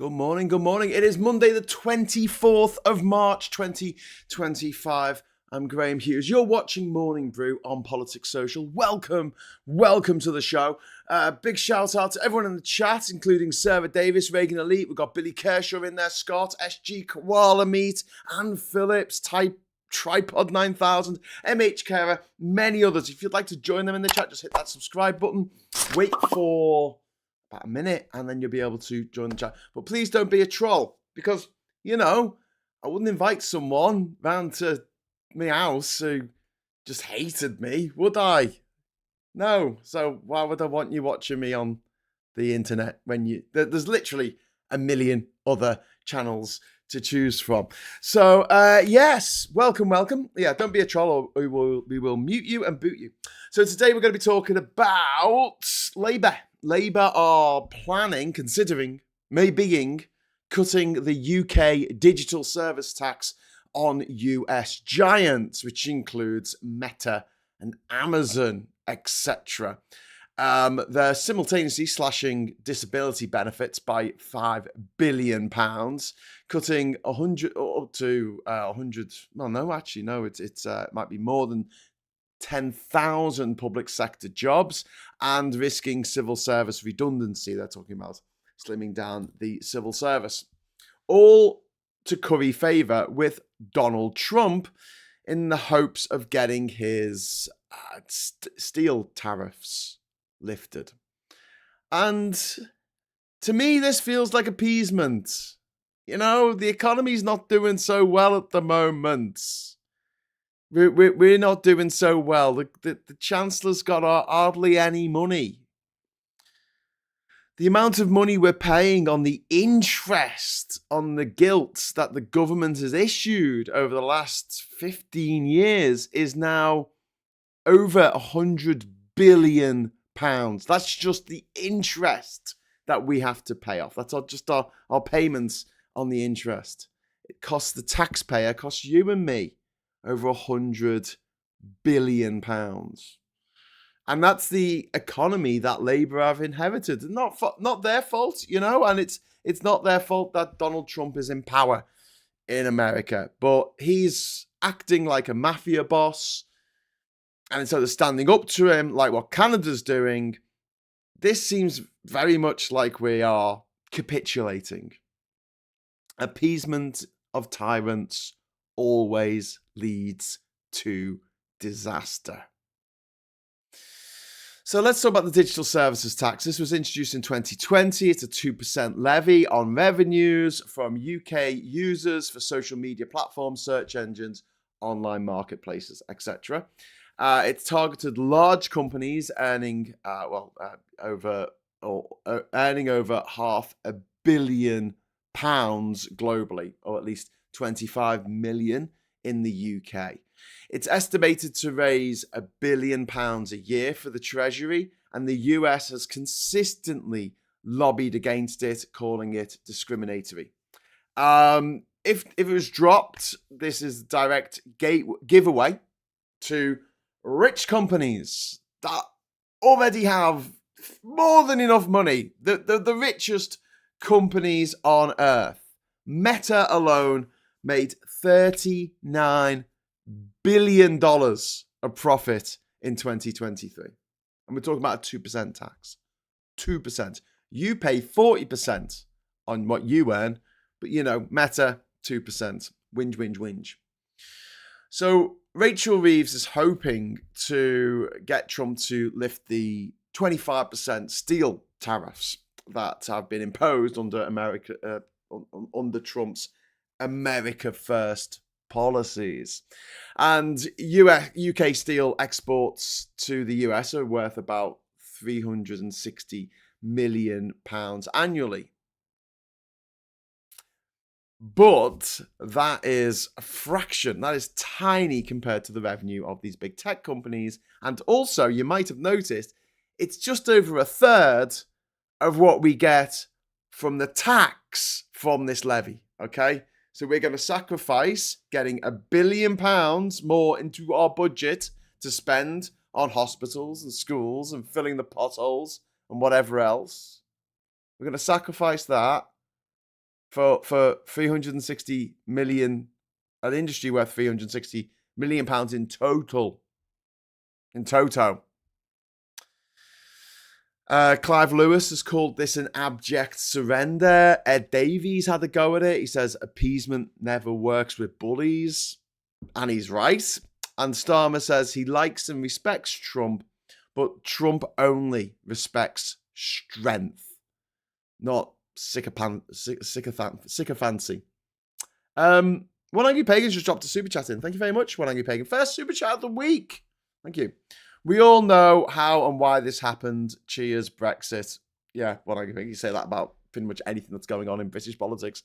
Good morning, good morning. It is Monday, the 24th of March, 2025. I'm Graham Hughes. You're watching Morning Brew on Politics Social. Welcome to the show. Big shout out to everyone in the chat, including Sarah Davis, Reagan Elite. We've got Billy Kershaw in there, Scott, SG, Koala Meat, Anne Phillips, Tripod 9000, MH Carer, many others. If you'd like to join them in the chat, just hit that subscribe button. Wait for about a minute and then you'll be able to join the chat. But please don't be a troll because, I wouldn't invite someone round to my house who just hated me, would I? No. So why would I want you watching me on the internet when there's literally a million other channels to choose from. So, yes, welcome. Yeah, don't be a troll or we will mute you and boot you. So today we're going to be talking about Labour. Labour are considering cutting the UK digital service tax on US giants, which includes Meta and Amazon, etc. They're simultaneously slashing disability benefits by £5 billion, cutting 100 up to 100. Well, no, actually, no, it might be more than 10,000 public sector jobs and risking civil service redundancy. They're talking about slimming down the civil service, all to curry favour with Donald Trump in the hopes of getting his steel tariffs lifted. And to me, this feels like appeasement. The economy's not doing so well at the moment. We're not doing so well. The Chancellor's got hardly any money. The amount of money we're paying on the interest on the gilts that the government has issued over the last 15 years is now over £100 billion. That's just the interest that we have to pay off. That's just our payments on the interest. It costs the taxpayer, costs you and me, over £100 billion. And that's the economy that Labour have inherited. Not their fault, and it's not their fault that Donald Trump is in power in America. But he's acting like a mafia boss. And instead of standing up to him, like what Canada's doing, this seems very much like we are capitulating. Appeasement of tyrants always leads to disaster. So let's talk about the digital services tax. This was introduced in 2020. It's a 2% levy on revenues from UK users for social media platforms, search engines, online marketplaces, etc. It's targeted large companies earning over £500 million globally, or at least 25 million in the UK. It's estimated to raise £1 billion a year for the Treasury, and the US has consistently lobbied against it, calling it discriminatory. If it was dropped, this is direct giveaway to rich companies that already have more than enough money. The richest companies on earth. Meta alone made $39 billion of profit in 2023. And we're talking about a 2% tax. 2%. You pay 40% on what you earn, but Meta, 2%. Whinge. So Rachel Reeves is hoping to get Trump to lift the 25% steel tariffs that have been imposed under under Trump's America First policies. And UK steel exports to the US are worth about £360 million annually. But that is a fraction. That is tiny compared to the revenue of these big tech companies. And also, you might have noticed, it's just over a third of what we get from the tax from this levy. Okay? So we're going to sacrifice getting £1 billion more into our budget to spend on hospitals and schools and filling the potholes and whatever else. We're going to sacrifice that for 360 million, an industry worth 360 million pounds in total. In toto. Clive Lewis has called this an abject surrender. Ed Davies had a go at it. He says appeasement never works with bullies. And he's right. And Starmer says he likes and respects Trump, but Trump only respects strength, not sycophancy. One Angry Pagan's just dropped a super chat in. Thank you very much, One Angry Pagan. First super chat of the week. Thank you. We all know how and why this happened. Cheers, Brexit. Yeah, One Angry Pagan. You say that about pretty much anything that's going on in British politics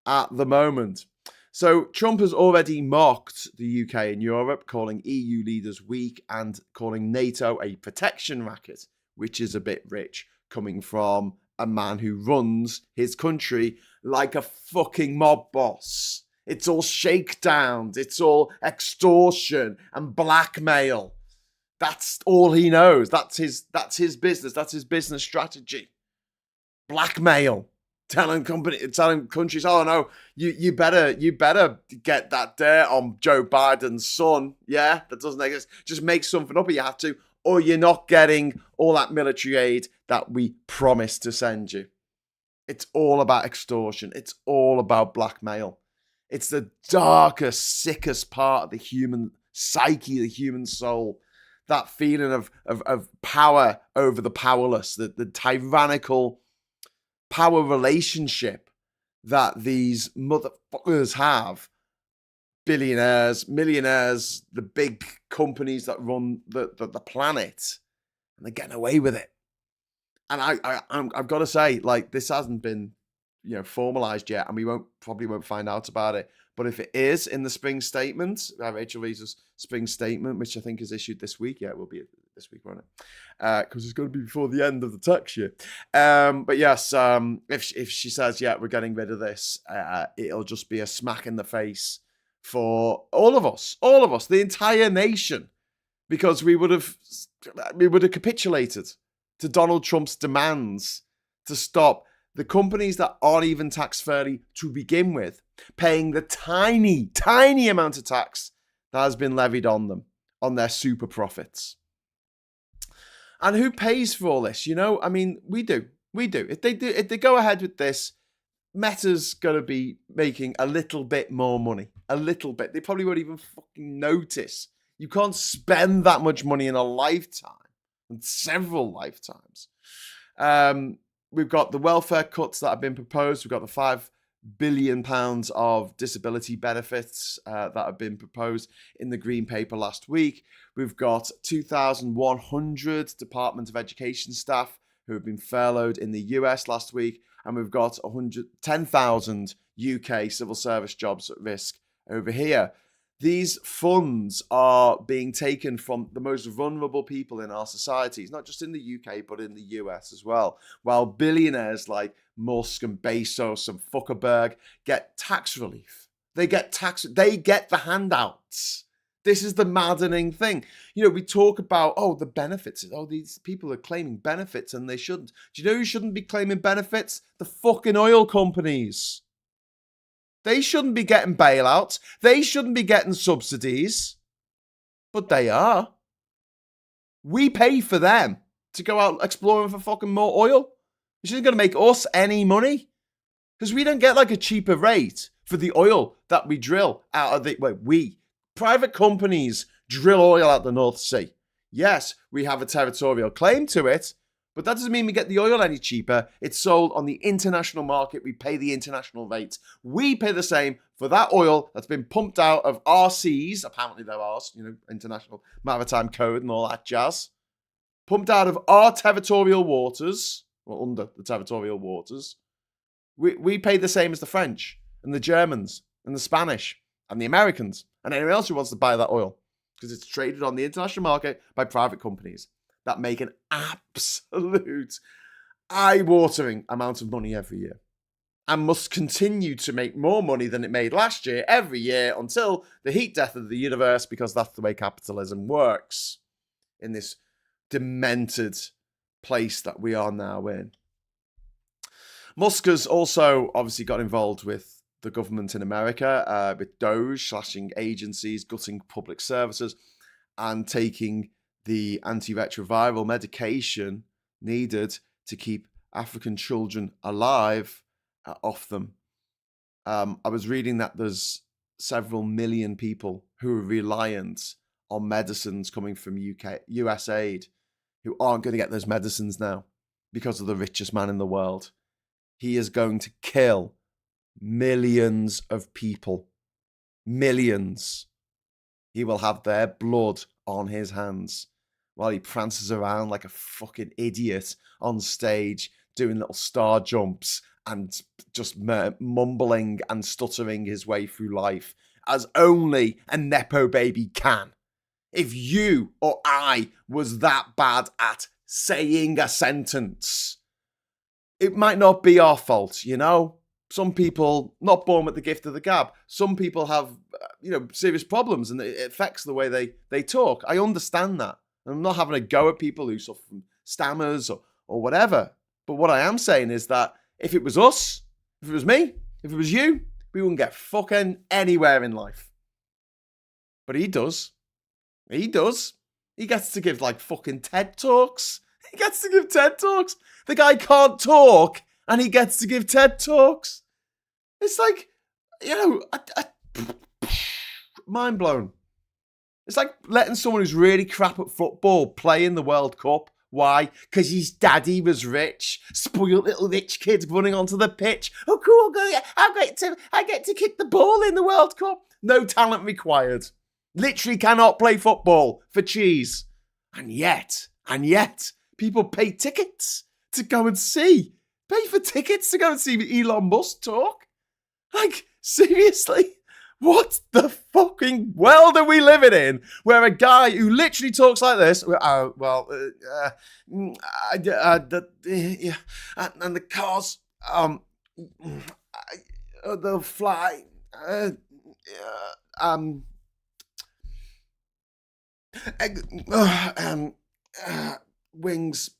at the moment. So Trump has already mocked the UK and Europe, calling EU leaders weak and calling NATO a protection racket, which is a bit rich coming from a man who runs his country like a fucking mob boss. It's all shakedowns. It's all extortion and blackmail. That's all he knows. That's his business. That's his business strategy. Blackmail. Telling countries, oh no, you better get that dirt on Joe Biden's son. Yeah, that doesn't exist. Just make something up if you have to, or you're not getting all that military aid that we promised to send you. It's all about extortion. It's all about blackmail. It's the darkest, sickest part of the human psyche, the human soul. That feeling of power over the powerless, the tyrannical power relationship that these motherfuckers have. Billionaires, millionaires, the big companies that run the planet, and they're getting away with it. And I've got to say, like, this hasn't been, formalized yet, and we probably won't find out about it. But if it is in the spring statement, Rachel Reeves' spring statement, which I think is issued this week, it will be this week, won't it? Because it's going to be before the end of the tax year. But yes, if she says, yeah, we're getting rid of this, it'll just be a smack in the face for all of us, the entire nation, because we would have capitulated to Donald Trump's demands to stop the companies that aren't even taxed fairly to begin with paying the tiny amount of tax that has been levied on them, on their super profits. And who pays for all this? I mean, we do. If they go ahead with this, Meta's going to be making a little bit more money. A little bit. They probably won't even fucking notice. You can't spend that much money in a lifetime. And several lifetimes. We've got the welfare cuts that have been proposed. We've got the £5 billion of disability benefits that have been proposed in the Green Paper last week. We've got 2,100 Department of Education staff who have been furloughed in the US last week. And we've got 10,000 UK civil service jobs at risk over here. These funds are being taken from the most vulnerable people in our societies, not just in the UK, but in the US as well. While billionaires like Musk and Bezos and Zuckerberg get tax relief. They get the handouts. This is the maddening thing. We talk about, the benefits. These people are claiming benefits and they shouldn't. Do you know who shouldn't be claiming benefits? The fucking oil companies. They shouldn't be getting bailouts. They shouldn't be getting subsidies. But they are. We pay for them to go out exploring for fucking more oil. Which isn't going to make us any money. Because we don't get like a cheaper rate for the oil that we drill out of the... Private companies drill oil out the North Sea. Yes, we have a territorial claim to it. But that doesn't mean we get the oil any cheaper. It's sold on the international market. We pay the international rates. We pay the same for that oil that's been pumped out of our seas. Apparently they're ours, International Maritime Code and all that jazz. Pumped out of our territorial waters, or under the territorial waters. We pay the same as the French and the Germans and the Spanish and the Americans and anyone else who wants to buy that oil. Because it's traded on the international market by private companies that make an absolute eye-watering amount of money every year and must continue to make more money than it made last year every year until the heat death of the universe, because that's the way capitalism works in this demented place that we are now in. Musk has also obviously got involved with the government in America, with Doge, slashing agencies, gutting public services, and taking the antiretroviral medication needed to keep African children alive off them. I was reading that there's several million people who are reliant on medicines coming from US aid who aren't going to get those medicines now because of the richest man in the world. He is going to kill millions of people. Millions. He will have their blood on his hands while he prances around like a fucking idiot on stage doing little star jumps and just mumbling and stuttering his way through life as only a Nepo baby can. If you or I was that bad at saying a sentence, it might not be our fault, you know? Some people not born with the gift of the gab. Some people have, serious problems and it affects the way they talk. I understand that. I'm not having a go at people who suffer from stammers or whatever. But what I am saying is that if it was us, if it was me, if it was you, we wouldn't get fucking anywhere in life. But he does. He does. He gets to give like fucking TED Talks. He gets to give TED Talks. The guy can't talk and he gets to give TED Talks. It's like, mind blown. It's like letting someone who's really crap at football play in the World Cup. Why? Because his daddy was rich. Spoiled little rich kids running onto the pitch. Oh, cool. I get to kick the ball in the World Cup. No talent required. Literally cannot play football for cheese. And yet, people pay tickets to go and see. Pay for tickets to go and see Elon Musk talk. Like, seriously? What the fucking world are we living in where a guy who literally talks like this, and the cars, they'll fly, wings.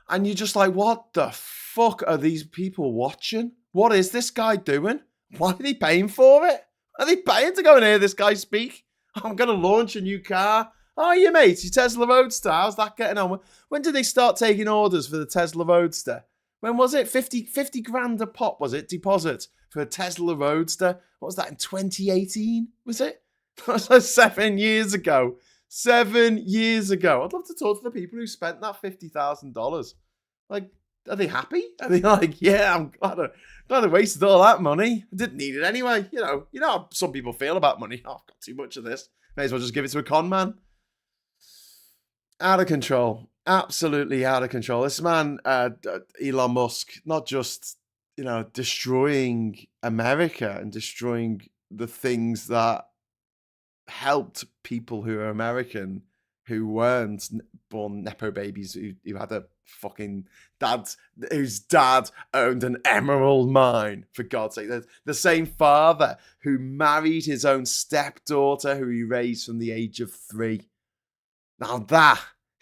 And you're just like, what the fuck are these people watching? What is this guy doing? Why are they paying for it? Are they paying to go and hear this guy speak? I'm going to launch a new car. Oh, yeah, mate, your Tesla Roadster. How's that getting on? When did they start taking orders for the Tesla Roadster? When was it? 50 grand a pop, was it? Deposit for a Tesla Roadster. What was that, in 2018? Was it? That was 7 years ago. 7 years ago. I'd love to talk to the people who spent that $50,000. Like, are they happy? Are they like, yeah, I'm glad I wasted all that money. I didn't need it anyway. You know how some people feel about money. Oh, I've got too much of this. May as well just give it to a con man. Out of control. Absolutely out of control. This man, Elon Musk, not just, destroying America and destroying the things that helped people who are American who weren't born Nepo babies who had a fucking dad whose dad owned an emerald mine, for God's sake. The same father who married his own stepdaughter who he raised from the age of 3. Now that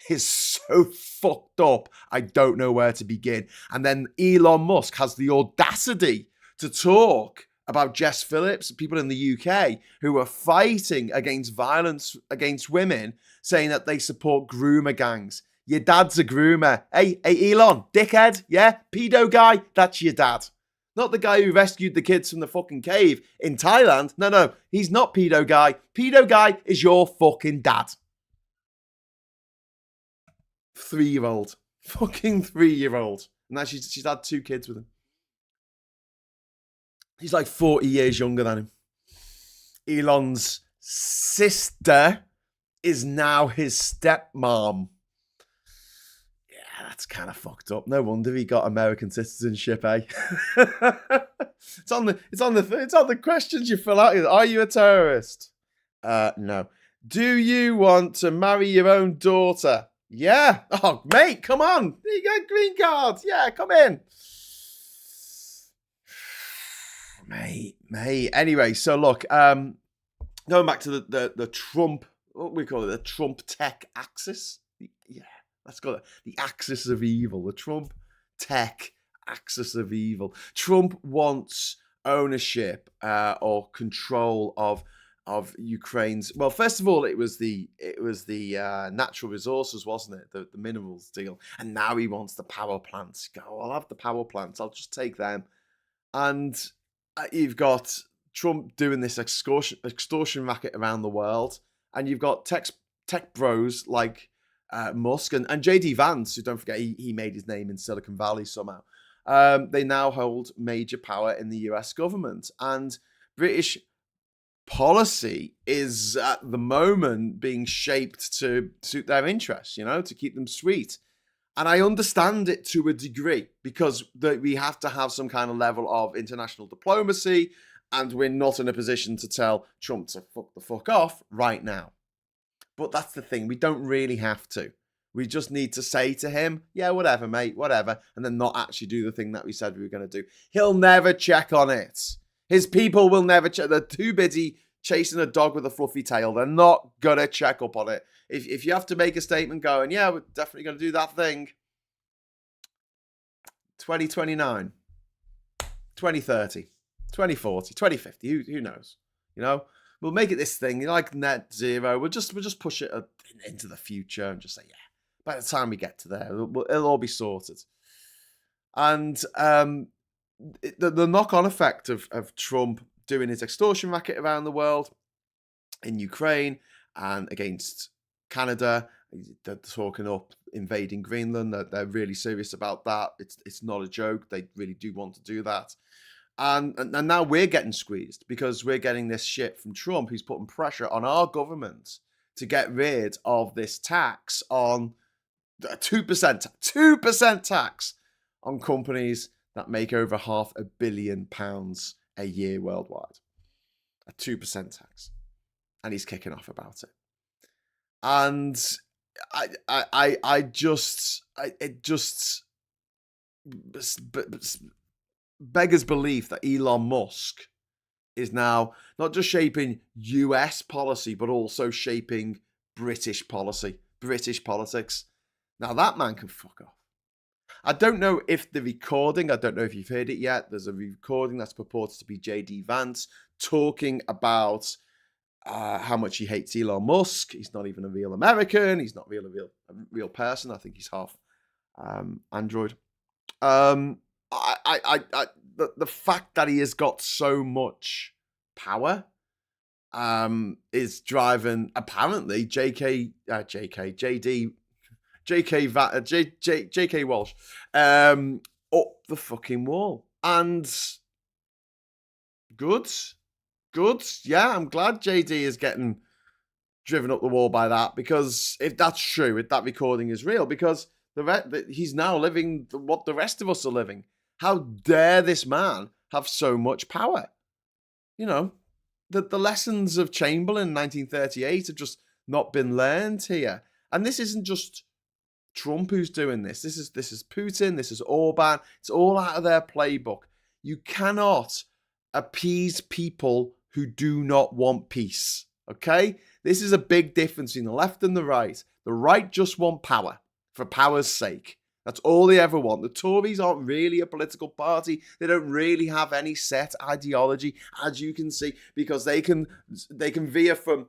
is so fucked up. I don't know where to begin. And then Elon Musk has the audacity to talk about Jess Phillips, people in the UK who are fighting against violence against women, saying that they support groomer gangs. Your dad's a groomer. Hey, Elon, dickhead, yeah? Pedo guy, that's your dad. Not the guy who rescued the kids from the fucking cave in Thailand. No, he's not pedo guy. Pedo guy is your fucking dad. 3-year-old. Fucking 3-year-old. Now she's had 2 kids with him. He's like 40 years younger than him. Elon's sister is now his stepmom. Yeah, that's kind of fucked up. No wonder he got American citizenship, eh? It's on the questions you fill out. Are you a terrorist? No. Do you want to marry your own daughter? Yeah. Oh, mate, come on. You got a green card. Yeah, come in. Mate. Anyway, so look, going back to the Trump, what we call it, the Trump tech axis. Yeah, let's call it the axis of evil, the Trump tech axis of evil. Trump wants ownership or control of Ukraine's. Well, first of all, it was the natural resources, wasn't it? The minerals deal, and now he wants the power plants. Go, I'll have the power plants. I'll just take them. And you've got Trump doing this extortion racket around the world, and you've got tech bros like Musk and JD Vance, who, don't forget, he made his name in Silicon Valley somehow. They now hold major power in the US government, and British policy is at the moment being shaped to suit their interests, to keep them sweet. And I understand it to a degree, because we have to have some kind of level of international diplomacy, and we're not in a position to tell Trump to fuck the fuck off right now. But that's the thing. We don't really have to. We just need to say to him, yeah, whatever, mate, whatever, and then not actually do the thing that we said we were going to do. He'll never check on it. His people will never check. They're too busy chasing a dog with a fluffy tail. They're not going to check up on it. If you have to make a statement going, yeah, we're definitely going to do that thing. 2029, 2030, 2040, 2050, who knows? We'll make it this thing, like net zero. We'll just push it into the future and just say, yeah, by the time we get to there, it'll all be sorted. And the knock-on effect of Trump doing his extortion racket around the world, in Ukraine and against Canada, they're talking up invading Greenland. They're really serious about that. It's not a joke. They really do want to do that. And now we're getting squeezed because we're getting this shit from Trump, who's putting pressure on our government to get rid of this tax on 2% tax on companies that make over £500 million a year worldwide. A 2% tax. And he's kicking off about it. And it just beggars belief that Elon Musk is now not just shaping US policy, but also shaping British policy, British politics. Now that man can fuck off. I don't know if the recording, I don't know if you've heard it yet, there's a recording that's purported to be JD Vance talking about how much he hates Elon Musk. He's not even a real American. He's not a real person. I think he's half Android. The fact that he has got so much power is driving apparently JK Walsh up the fucking wall. And good. Yeah, I'm glad JD is getting driven up the wall by that, because if that's true, if that recording is real, because he's now living what the rest of us are living. How dare this man have so much power? The lessons of Chamberlain in 1938 have just not been learned here. And this isn't just Trump who's doing this. This is Putin. This is Orban. It's all out of their playbook. You cannot appease people who do not want peace. Okay? This is a big difference between the left and the right. The right just want power for power's sake. That's all they ever want. The Tories aren't really a political party. They don't really have any set ideology, as you can see, because they can veer from,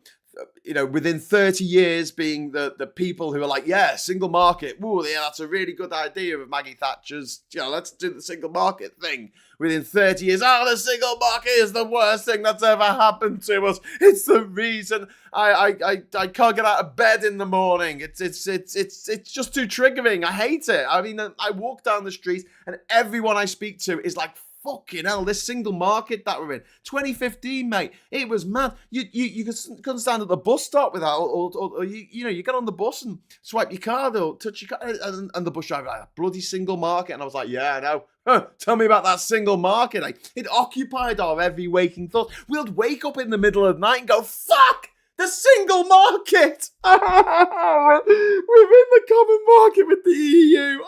within 30 years being the people who are like, yeah, single market. Ooh, yeah, that's a really good idea of Maggie Thatcher's, let's do the single market thing. Within 30 years, the single market is the worst thing that's ever happened to us. It's the reason I can't get out of bed in the morning. It's just too triggering. I hate it. I mean, I walk down the street and everyone I speak to is like, fucking hell, this single market that we're in. 2015, mate, it was mad. You couldn't stand at the bus stop without, or you get on the bus and swipe your card or touch your card, and the bus driver, like, bloody single market. And I was like, yeah, I know. Tell me about that single market. Like, it occupied our every waking thought. We'd wake up in the middle of the night and go, fuck! The single market! We're in the common market with the EU.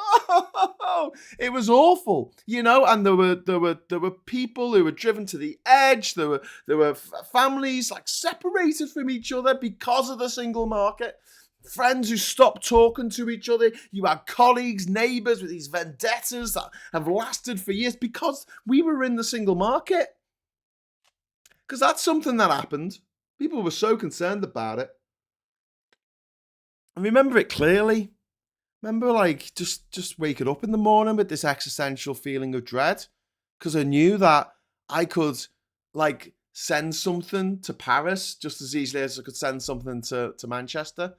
It was awful, and there were people who were driven to the edge. There were families like separated from each other because of the single market. friends who stopped talking to each other. You had colleagues, neighbours with these vendettas that have lasted for years because we were in the single market. Because that's something that happened. People were so concerned about it. I remember it clearly. Remember, like, just waking up in the morning with this existential feeling of dread. Because I knew that I could, like, send something to Paris just as easily as I could send something to Manchester.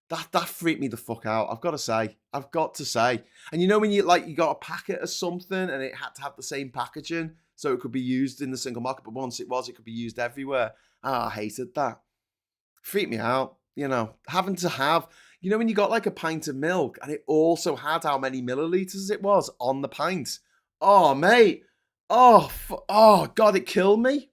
That freaked me the fuck out. I've got to say. And you know when you got a packet of something and it had to have the same packaging so it could be used in the single market, but once it could be used everywhere. I hated that. Freaked me out. You know, having to have, you know, when you got like a pint of milk and it also had how many milliliters it was on the pint. Oh, mate. Oh, God, it killed me.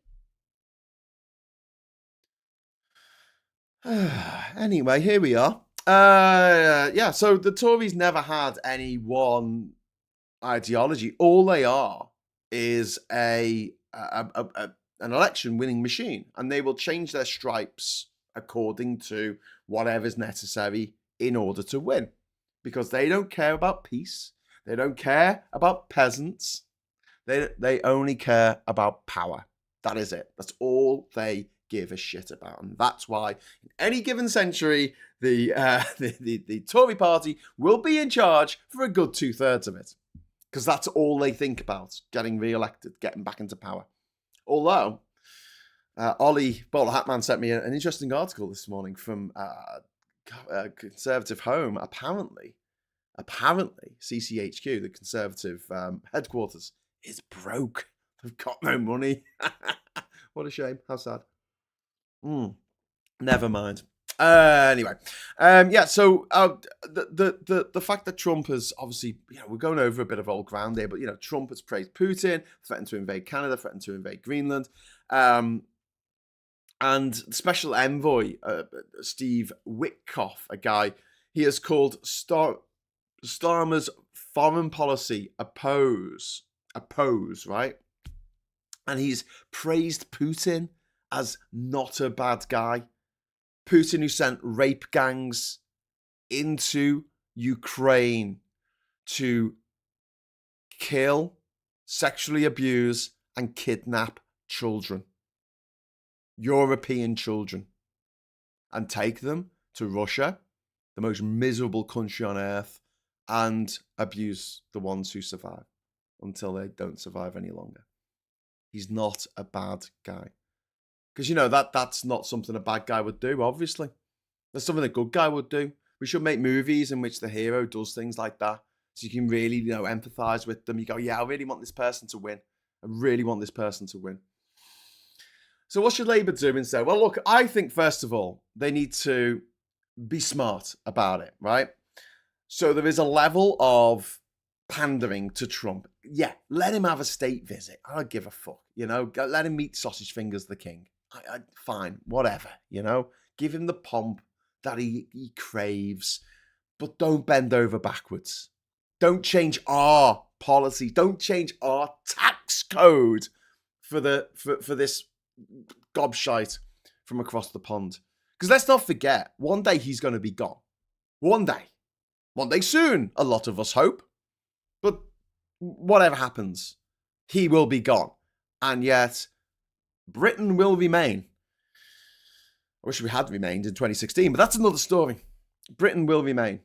Anyway, here we are. Yeah, so the Tories never had any one ideology. All they are is an election winning machine, and they will change their stripes according to whatever's necessary in order to win, because they don't care about peace. They don't care about peasants. They only care about power. That is it. That's all they give a shit about, and that's why in any given century the Tory party will be in charge for a good 2/3 of it, because that's all they think about: getting re-elected, getting back into power. Although Ollie Bowler Hatman sent me an interesting article this morning from a Conservative home. Apparently CCHQ, the Conservative headquarters, is broke. They've got no money. What a shame. How sad. Never mind. Anyway, yeah. So the fact that Trump has obviously, you know, we're going over a bit of old ground there, but you know, Trump has praised Putin, threatened to invade Canada, threatened to invade Greenland, and Special Envoy Steve Witkoff, a guy he has called Starmer's foreign policy oppose, right? And he's praised Putin as not a bad guy. Putin, who sent rape gangs into Ukraine to kill, sexually abuse, and kidnap children, European children, and take them to Russia, the most miserable country on earth, and abuse the ones who survive until they don't survive any longer. He's not a bad guy. Because, you know, that's not something a bad guy would do, obviously. That's something a good guy would do. We should make movies in which the hero does things like that, so you can really, you know, empathise with them. You go, yeah, I really want this person to win. I really want this person to win. So what should Labour do instead? Well, look, I think, first of all, they need to be smart about it, right? So there is a level of pandering to Trump. Yeah, let him have a state visit. I don't give a fuck, you know? Let him meet Sausage Fingers the King. Fine, whatever, you know? Give him the pomp that he craves, but don't bend over backwards. Don't change our policy. Don't change our tax code for this gobshite from across the pond. Because let's not forget, one day he's going to be gone. One day soon, a lot of us hope. But whatever happens, he will be gone. And yet, Britain will remain. I wish we had remained in 2016, but that's another story. Britain will remain.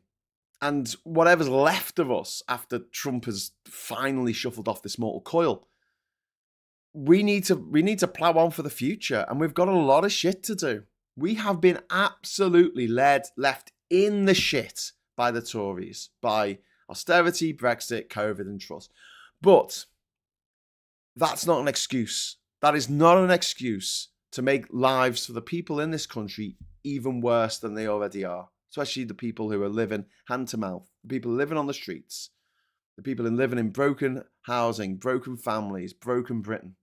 And whatever's left of us after Trump has finally shuffled off this mortal coil, we need to plough on for the future. And we've got a lot of shit to do. We have been absolutely left in the shit by the Tories, by austerity, Brexit, COVID, and trust. But that's not an excuse. That is not an excuse to make lives for the people in this country even worse than they already are, especially the people who are living hand to mouth, the people living on the streets, the people living in broken housing, broken families, broken Britain.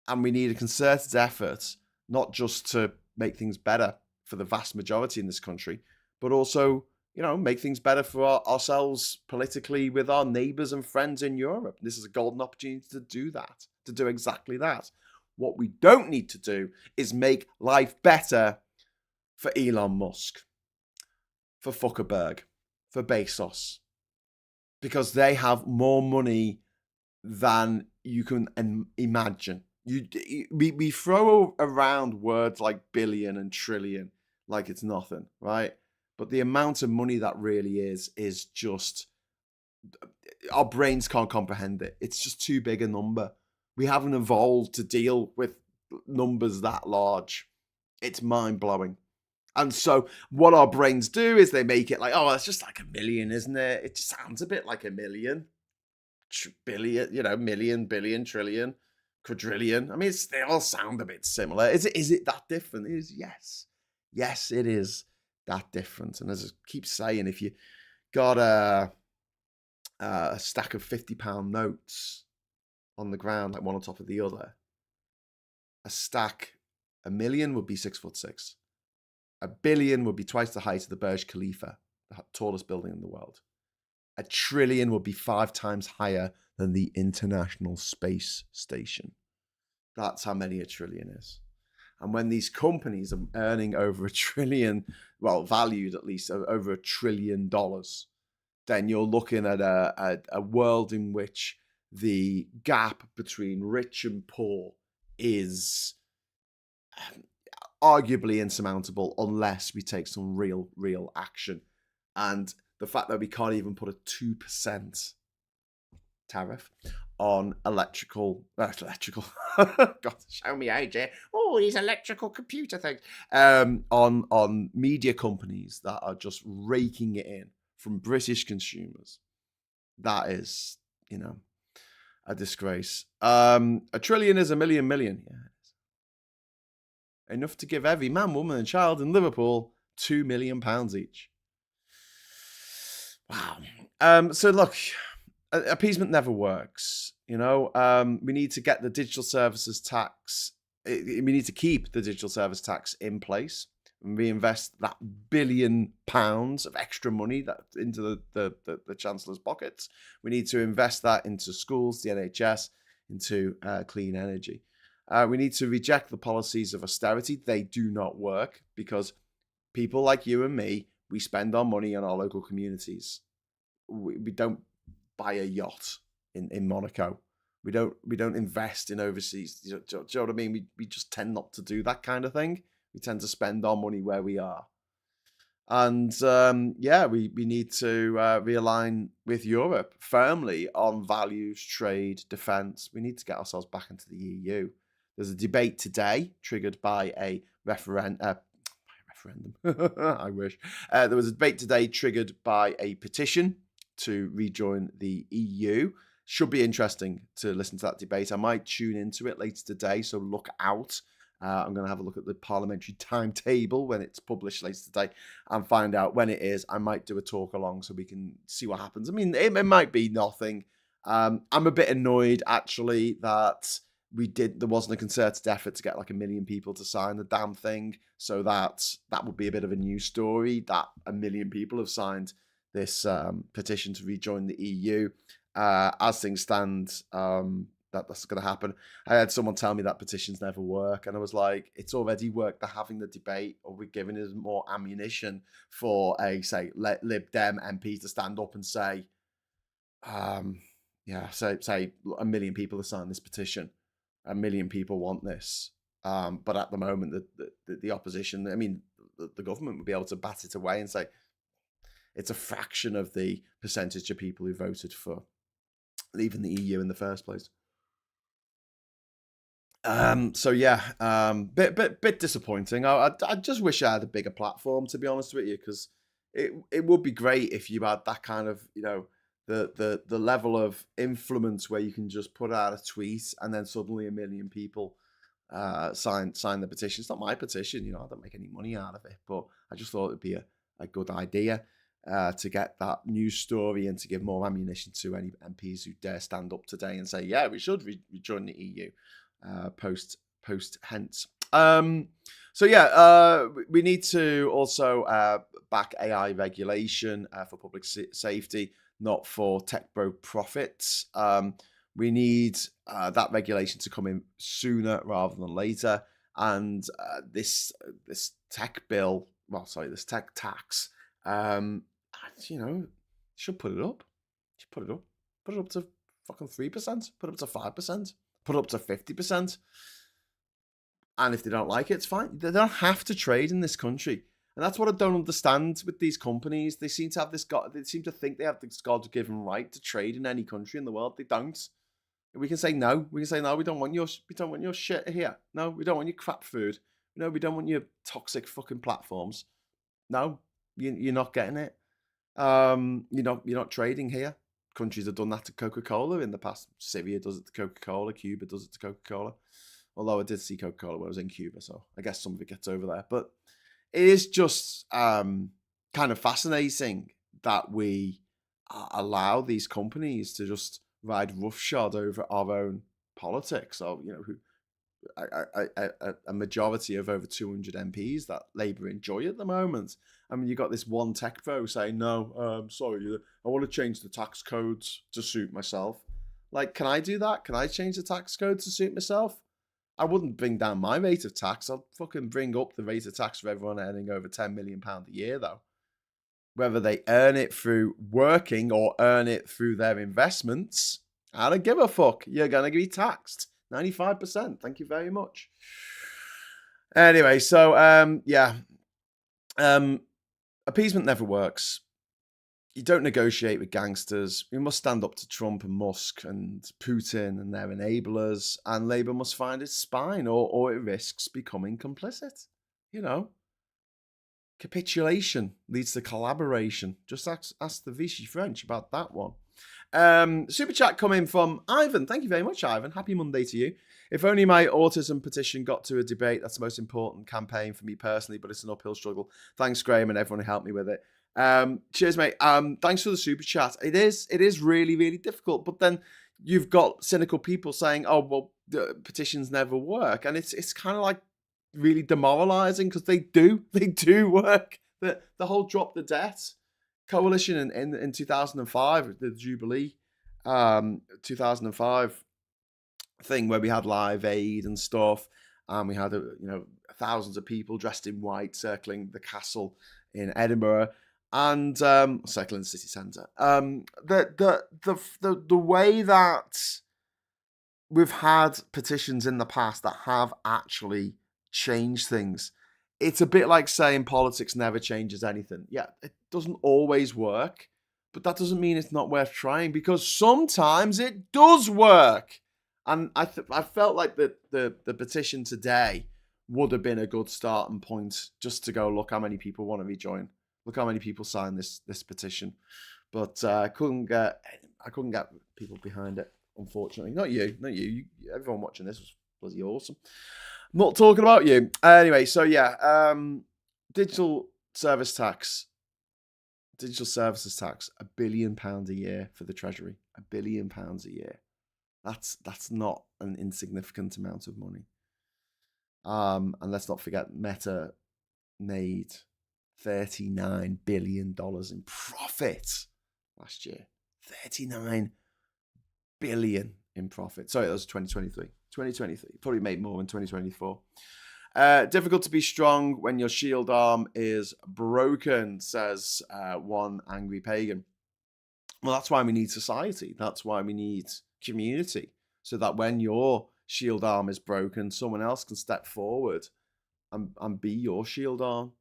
And we need a concerted effort, not just to make things better for the vast majority in this country, but also, you know, make things better for ourselves politically with our neighbours and friends in Europe. This is a golden opportunity to do that, to do exactly that. What we don't need to do is make life better for Elon Musk, for Zuckerberg, for Bezos, because they have more money than you can imagine. We throw around words like billion and trillion like it's nothing, right? But the amount of money that really is just, our brains can't comprehend it. It's just too big a number. We haven't evolved to deal with numbers that large. It's mind-blowing. And so what our brains do is they make it like, oh, it's just like a million, isn't it? It just sounds a bit like a million. Billion, million, billion, trillion, quadrillion. I mean, they all sound a bit similar. Is it that different? It is, yes. Yes, it is that different. And as I keep saying, if you got a stack of £50 notes on the ground, like one on top of the other, a million would be 6'6". A billion would be twice the height of the Burj Khalifa, the tallest building in the world. A trillion would be 5 times higher than the International Space Station. That's how many a trillion is. And when these companies are earning over $1 trillion, well, valued at least over $1 trillion, then you're looking at a world in which the gap between rich and poor is arguably insurmountable unless we take some real action. And the fact that we can't even put a 2% tariff on electrical, God, show me age here. Oh, these electrical computer things. On media companies that are just raking it in from British consumers. That is, a disgrace. $1 trillion is a million. Yeah. Enough to give every man, woman, and child in Liverpool £2 million each. Wow. So look, appeasement never works. We need to get the digital services tax. We need to keep the digital service tax in place and reinvest that £1 billion of extra money that into the Chancellor's pockets. We need to invest that into schools, the NHS, into clean energy. We need to reject the policies of austerity. They do not work because people like you and me, we spend our money on our local communities. We don't buy a yacht in Monaco. We don't invest in overseas. Do you know what I mean? We just tend not to do that kind of thing. We tend to spend our money where we are. And we need to realign with Europe firmly on values, trade, defence. We need to get ourselves back into the EU. There's a debate today triggered by a referendum. I wish. There was a debate today triggered by a petition to rejoin the EU. Should be interesting to listen to that debate. I might tune into it later today, so look out. I'm going to have a look at the parliamentary timetable when it's published later today and find out when it is. I might do a talk along so we can see what happens. I mean, it might be nothing. I'm a bit annoyed, actually, that there wasn't a concerted effort to get like 1 million people to sign the damn thing. So that would be a bit of a news story that 1 million people have signed this petition to rejoin the EU. As things stand, that's going to happen. I had someone tell me that petitions never work, and I was like, it's already worked. They're having the debate, or we're giving us more ammunition for say Lib Dem MPs to stand up and say, say 1 million people have signed this petition. 1 million people want this. But at the moment, the opposition, I mean, the government would be able to bat it away and say it's a fraction of the percentage of people who voted for leaving the EU in the first place. Bit disappointing. I just wish I had a bigger platform, to be honest with you, because it would be great if you had that kind of, the level of influence where you can just put out a tweet and then suddenly 1 million people sign the petition. It's not my petition, I don't make any money out of it, but I just thought it'd be a good idea to get that news story and to give more ammunition to any MPs who dare stand up today and say, yeah, we should rejoin the EU post hence. We need to also back AI regulation for public safety, not for tech bro profits. We need that regulation to come in sooner rather than later. and this tech bill, this tech tax, should put it up. Should put it up. Put it up to fucking 3%. Put it up to 5%. Put it up to 50%. And if they don't like it, it's fine. They don't have to trade in this country. And that's what I don't understand with these companies. They seem to have this God. They seem to think they have this God-given right to trade in any country in the world. They don't. We can say no. We can say no. We don't want your shit here. No, we don't want your crap food. No, we don't want your toxic fucking platforms. No, you're not getting it. You're not trading here. Countries have done that to Coca-Cola in the past. Syria does it to Coca-Cola. Cuba does it to Coca-Cola. Although I did see Coca-Cola when I was in Cuba, so I guess some of it gets over there. But it is just kind of fascinating that we allow these companies to just ride roughshod over our own politics. Or, a majority of over 200 MPs that Labour enjoy at the moment. I mean, you got this one tech bro saying, no, sorry, I want to change the tax codes to suit myself. Like, can I do that? Can I change the tax code to suit myself? I wouldn't bring down my rate of tax. I'll fucking bring up the rate of tax for everyone earning over £10 million a year, though. Whether they earn it through working or earn it through their investments, I don't give a fuck. You're going to be taxed. 95%. Thank you very much. Anyway, so, appeasement never works. You don't negotiate with gangsters. We must stand up to Trump and Musk and Putin and their enablers, and Labour must find its spine or it risks becoming complicit. Capitulation leads to collaboration. Just ask the Vichy French about that one. Super chat coming from Ivan. Thank you very much, Ivan. Happy Monday to you. If only my autism petition got to a debate. That's the most important campaign for me personally, but it's an uphill struggle. Thanks, Graham, and everyone who helped me with it. Cheers, mate. Thanks for the super chat. It is really, really difficult. But then you've got cynical people saying, "Oh, well, the petitions never work," and it's kind of like really demoralizing because they do work. The whole drop the debt coalition in 2005, the Jubilee 2005 thing where we had Live Aid and stuff, and we had thousands of people dressed in white circling the castle in Edinburgh and circling the city centre. The way that we've had petitions in the past that have actually changed things, it's a bit like saying politics never changes anything. Yeah, it doesn't always work, but that doesn't mean it's not worth trying, because sometimes it does work. And I felt like the petition today would have been a good starting point, just to go, look how many people want to rejoin. Look how many people signed this petition. But I couldn't get people behind it, unfortunately. Not you. Everyone watching this was bloody awesome. I'm not talking about you. Anyway, so yeah, digital services tax, £1 billion a year for the Treasury. £1 billion a year. That's not an insignificant amount of money. And let's not forget, Meta made $39 billion in profit last year. 39 billion in profit. Sorry, that was 2023. 2023. Probably made more in 2024. Difficult to be strong when your shield arm is broken, says one angry pagan. Well, that's why we need society. That's why we need community. So that when your shield arm is broken, someone else can step forward and be your shield arm.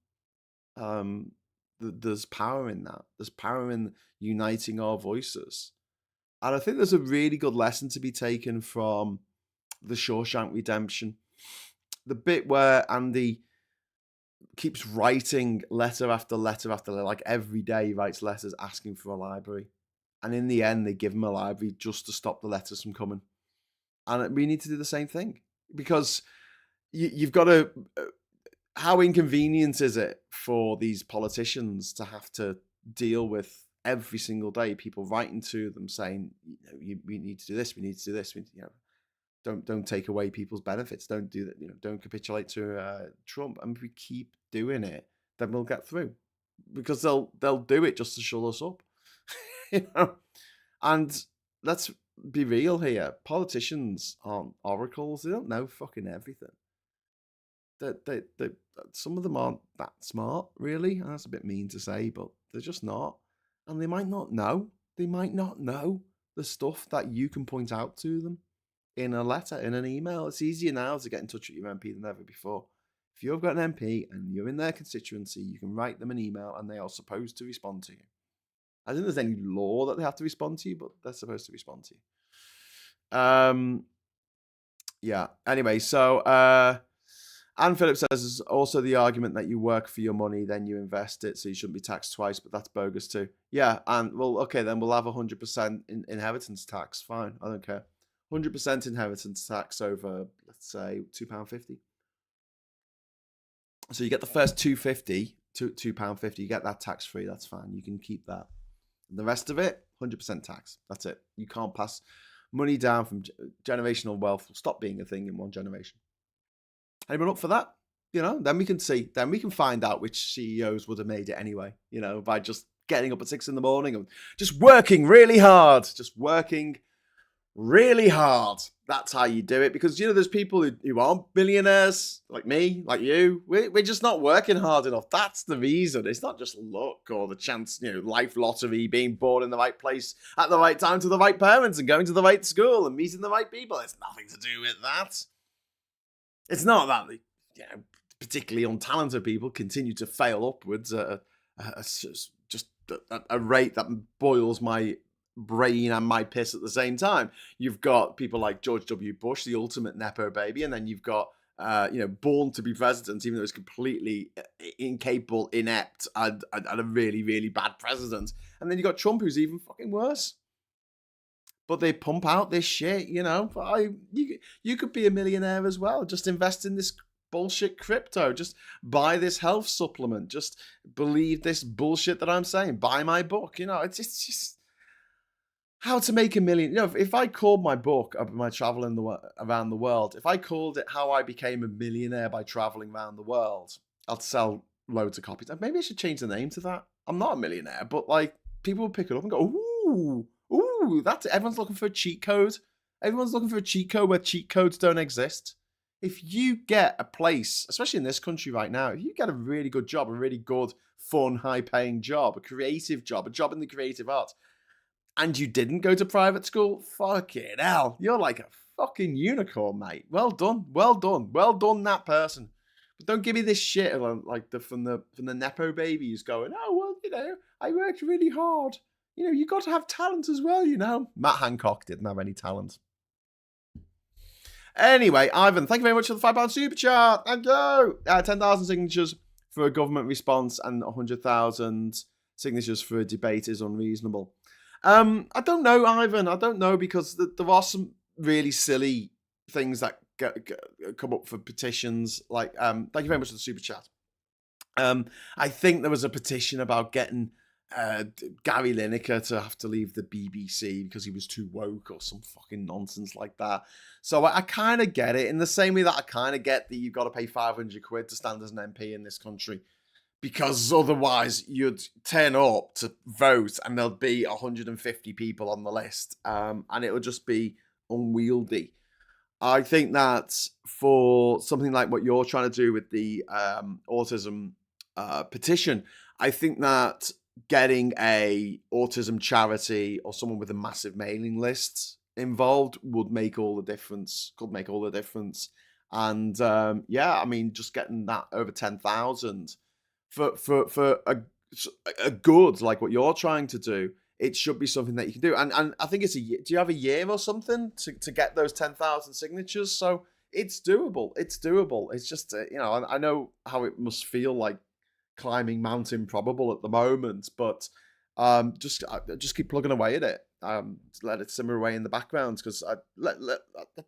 There's power in that. There's power in uniting our voices. And I think there's a really good lesson to be taken from the Shawshank Redemption. The bit where Andy keeps writing letter after letter after letter, like every day he writes letters asking for a library. And in the end, they give him a library just to stop the letters from coming. And we need to do the same thing, because you've got to... How inconvenient is it for these politicians to have to deal with every single day people writing to them saying, we need to do this, we need to do this, don't take away people's benefits, don't do that, don't capitulate to Trump. And if we keep doing it, then we'll get through, because they'll do it just to shut us up. And let's be real here, politicians aren't oracles. They don't know fucking everything. they some of them aren't that smart, really. And that's a bit mean to say, but they're just not. And they might not know. They might not know the stuff that you can point out to them in a letter, in an email. It's easier now to get in touch with your MP than ever before. If you've got an MP and you're in their constituency, you can write them an email and they are supposed to respond to you. I don't think there's any law that they have to respond to you, but they're supposed to respond to you. Yeah. Anyway, so Anne Phillips says there's also the argument that you work for your money, then you invest it, so you shouldn't be taxed twice, but that's bogus too. Yeah, and well, okay, then we'll have 100% inheritance tax. Fine, I don't care. 100% inheritance tax over, let's say, £2.50. So you get the first £2.50, you get that tax free. That's fine. You can keep that. The rest of it, 100% tax. That's it. You can't pass money down from generational wealth. Will stop being a thing in one generation. Anyone up for that? Then we can see. Then we can find out which CEOs would have made it anyway. By just getting up at 6 a.m. and just working really hard. That's how you do it. Because, there's people who aren't billionaires, like me, like you. We're just not working hard enough. That's the reason. It's not just luck or the chance, life lottery, being born in the right place at the right time to the right parents and going to the right school and meeting the right people. It's nothing to do with that. It's not that particularly untalented people continue to fail upwards at a rate that boils my brain and my piss at the same time. You've got people like George W. Bush, the ultimate Nepo baby, and then you've got born to be president, even though he's completely incapable, inept, and a really, really bad president. And then you've got Trump, who's even fucking worse. But they pump out this shit, you could be a millionaire as well. Just invest in this bullshit crypto. Just buy this health supplement. Just believe this bullshit that I'm saying. Buy my book. It's just how to make a million. If I called my book of my traveling around the world, if I called it How I Became a Millionaire by Traveling Around the World, I'd sell loads of copies. Maybe I should change the name to that. I'm not a millionaire, but people would pick it up and go, ooh, that's it. Everyone's looking for a cheat code. Everyone's looking for a cheat code where cheat codes don't exist. If you get a place, especially in this country right now, if you get a really good job, a really good, fun, high-paying job, a creative job, a job in the creative arts, and you didn't go to private school, fucking hell, you're like a fucking unicorn, mate. Well done, that person. But don't give me this shit from the Nepo baby who's going, oh, well, I worked really hard. You got to have talent as well, Matt Hancock didn't have any talent. Anyway, Ivan, thank you very much for the £5 super chat. Thank you. 10,000 signatures for a government response and 100,000 signatures for a debate is unreasonable. I don't know, Ivan. I don't know, because there are some really silly things that come up for petitions. Thank you very much for the super chat. I think there was a petition about getting Gary Lineker to have to leave the BBC because he was too woke or some fucking nonsense like that. So I kind of get it, in the same way that I kind of get that you've got to pay 500 quid to stand as an MP in this country, because otherwise you'd turn up to vote and there'll be 150 people on the list, and it would just be unwieldy. I think that for something like what you're trying to do with the autism petition, I think that getting a autism charity or someone with a massive mailing list involved would make all the difference, could make all the difference. And just getting that over 10,000 for a good, like what you're trying to do, it should be something that you can do. And I think it's a year. Do you have a year or something to get those 10,000 signatures? So it's doable. It's just, I know how it must feel like climbing Mount Improbable at the moment, but just keep plugging away at it. Let it simmer away in the background, because I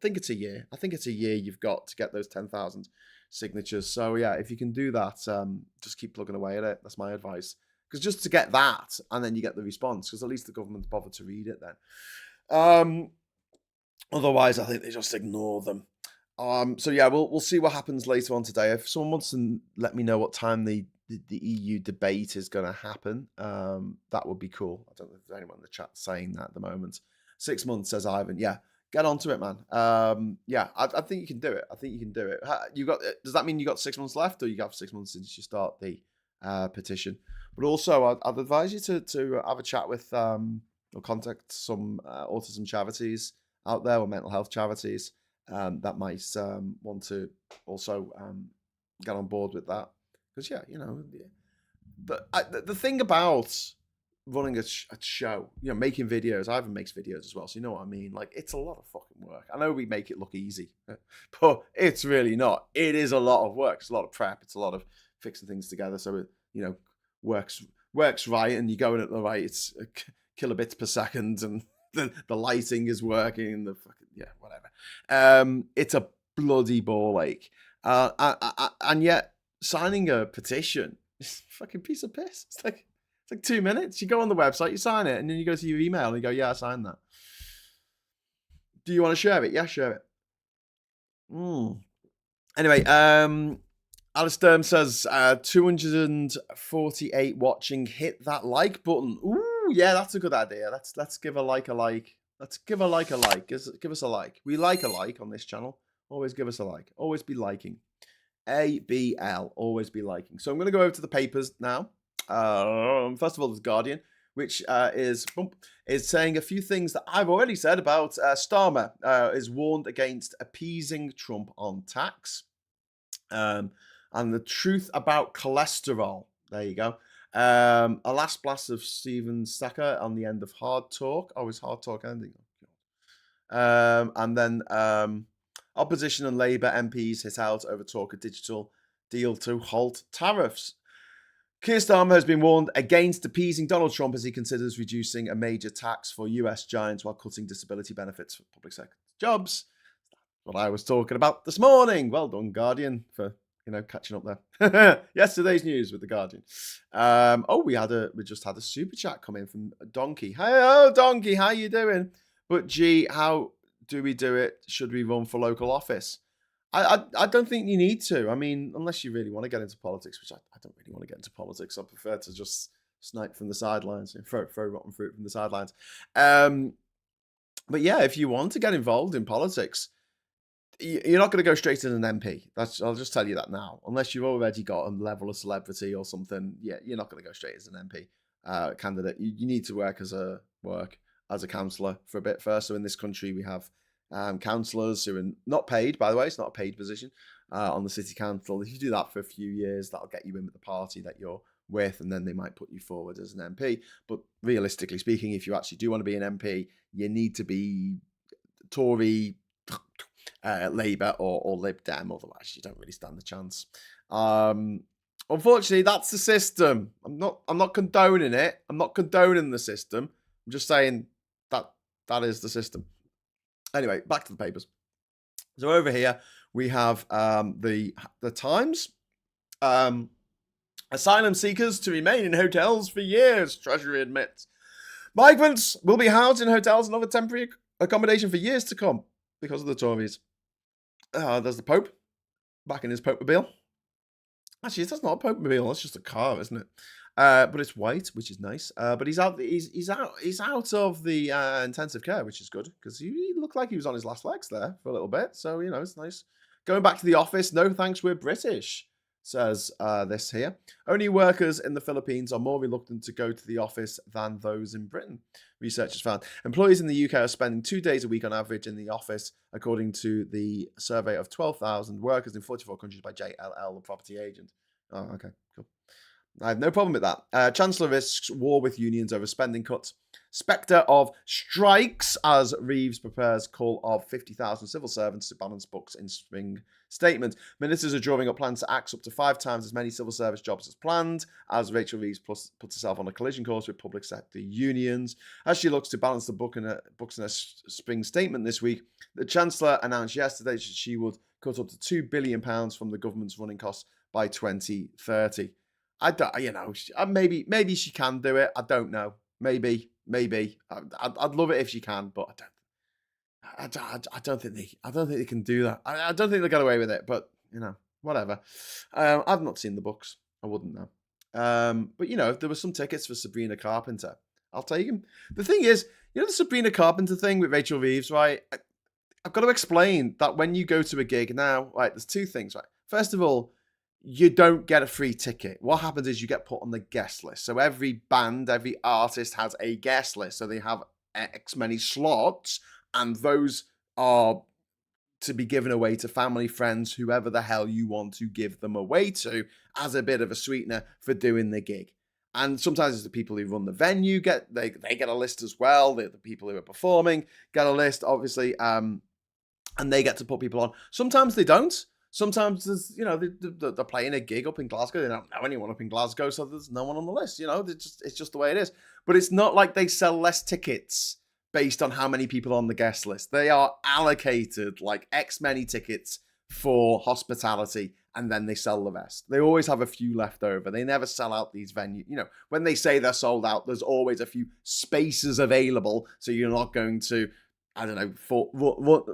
think it's a year. I think it's a year you've got to get those 10,000 signatures. So yeah, if you can do that, just keep plugging away at it. That's my advice. Because just to get that, and then you get the response, because at least the government's bothered to read it then. Otherwise, I think they just ignore them. So yeah, we'll see what happens later on today. If someone wants to let me know what time the EU debate is going to happen, that would be cool. I don't know if there's anyone in the chat saying that at the moment. 6 months, says Ivan. Yeah, Get onto it, man. Yeah, I think you can do it. I think you can do it. You got? Does that mean you got 6 months left, or you have 6 months since you start the petition? But also, I'd advise you to have a chat with or contact some autism charities out there or mental health charities that might want to also get on board with that. Because yeah, the thing about running a show, making videos. Ivan makes videos as well, so you know what I mean. Like, it's a lot of fucking work. I know we make it look easy, but it's really not. It is a lot of work. It's a lot of prep. It's a lot of fixing things together so it works right, and you're going at the right. It's kilobits per second, and the lighting is working. The fucking whatever. It's a bloody ball ache, and yet signing a petition is a fucking piece of piss. It's like 2 minutes. You go on the website, you sign it, and then you go to your email and you go, yeah, I signed that. Do you want to share it? Yeah, share it. Anyway, Alistair says 248 watching. Hit that like button. Ooh, yeah, that's a good idea. Let's give a like a like. Let's give a like a like. Give us a like. We like a like on this channel. Always give us a like. Always be liking. ABL. Always be liking. So I'm going to go over to the papers now. First of all, The Guardian, which is saying a few things that I've already said about Starmer. Is warned against appeasing Trump on tax. And the truth about cholesterol. There you go. A last blast of Stephen Stacker on the end of Hard Talk. Oh, is Hard Talk ending? And then opposition and Labour MPs hit out over talk of digital deal to halt tariffs. Keir Starmer has been warned against appeasing Donald Trump as he considers reducing a major tax for US giants while cutting disability benefits for public sector jobs. What I was talking about this morning. Well done, Guardian, for catching up there. Yesterday's news with The Guardian. We just had a super chat come in from Donkey. Hey, Donkey, how you doing? But gee, how do we do it? Should we run for local office? I don't think you need to. I mean, unless you really want to get into politics, which I don't really want to get into politics. I prefer to just snipe from the sidelines and throw rotten fruit from the sidelines. But yeah, if you want to get involved in politics, you're not going to go straight in an MP. I'll just tell you that now. Unless you've already got a level of celebrity or something, yeah, you're not going to go straight as an MP candidate. You need to work as a councillor for a bit first. So in this country, we have councillors who are not paid, by the way. It's not a paid position on the city council. If you do that for a few years, that'll get you in with the party that you're with, and then they might put you forward as an MP. But realistically speaking, if you actually do want to be an MP, you need to be Tory, Labour, or Lib Dem. Otherwise, you don't really stand a chance. Unfortunately, that's the system. I'm not condoning it. I'm not condoning the system. I'm just saying that is the system. Anyway, back to the papers. So over here we have the Times. Asylum seekers to remain in hotels for years, Treasury admits. Migrants will be housed in hotels and other temporary accommodation for years to come because of the Tories. There's the Pope back in his Pope-mobile. Actually, that's not a Pope-mobile. That's just a car, isn't it? But it's white, which is nice. But he's out of the intensive care, which is good because he looked like he was on his last legs there for a little bit. So it's nice. Going back to the office. No thanks, we're British. Says this here. Only workers in the Philippines are more reluctant to go to the office than those in Britain. Researchers found employees in the UK are spending 2 days a week on average in the office, according to the survey of 12,000 workers in 44 countries by JLL, the property agent. Oh, okay, cool. I have no problem with that. Chancellor risks war with unions over spending cuts. Spectre of strikes as Reeves prepares call of 50,000 civil servants to balance books in spring statement. Ministers are drawing up plans to axe up to 5 times as many civil service jobs as planned, as Rachel Reeves puts herself on a collision course with public sector unions. As she looks to balance the books in a spring statement this week, the Chancellor announced yesterday that she would cut up to £2 billion from the government's running costs by 2030. I don't, maybe she can do it. I don't know. Maybe. I'd love it if she can, but I don't think they can do that. I don't think they'll get away with it. But whatever. I've not seen the books. I wouldn't know. But if there were some tickets for Sabrina Carpenter, I'll take them. The thing is, the Sabrina Carpenter thing with Rachel Reeves, right? I've got to explain that when you go to a gig now, right, there's two things, right? First of all, you don't get a free ticket. What happens is you get put on the guest list. So every band, every artist has a guest list. So they have X many slots, and those are to be given away to family, friends, whoever the hell you want to give them away to as a bit of a sweetener for doing the gig. And sometimes it's the people who run the venue they get a list as well. The people who are performing get a list, obviously, and they get to put people on. Sometimes they don't. Sometimes there's, they're playing a gig up in Glasgow. They don't know anyone up in Glasgow, so there's no one on the list. It's just the way it is. But it's not like they sell less tickets based on how many people are on the guest list. They are allocated like X many tickets for hospitality, and then they sell the rest. They always have a few left over. They never sell out these venues. When they say they're sold out, there's always a few spaces available, so you're not going to, I don't know,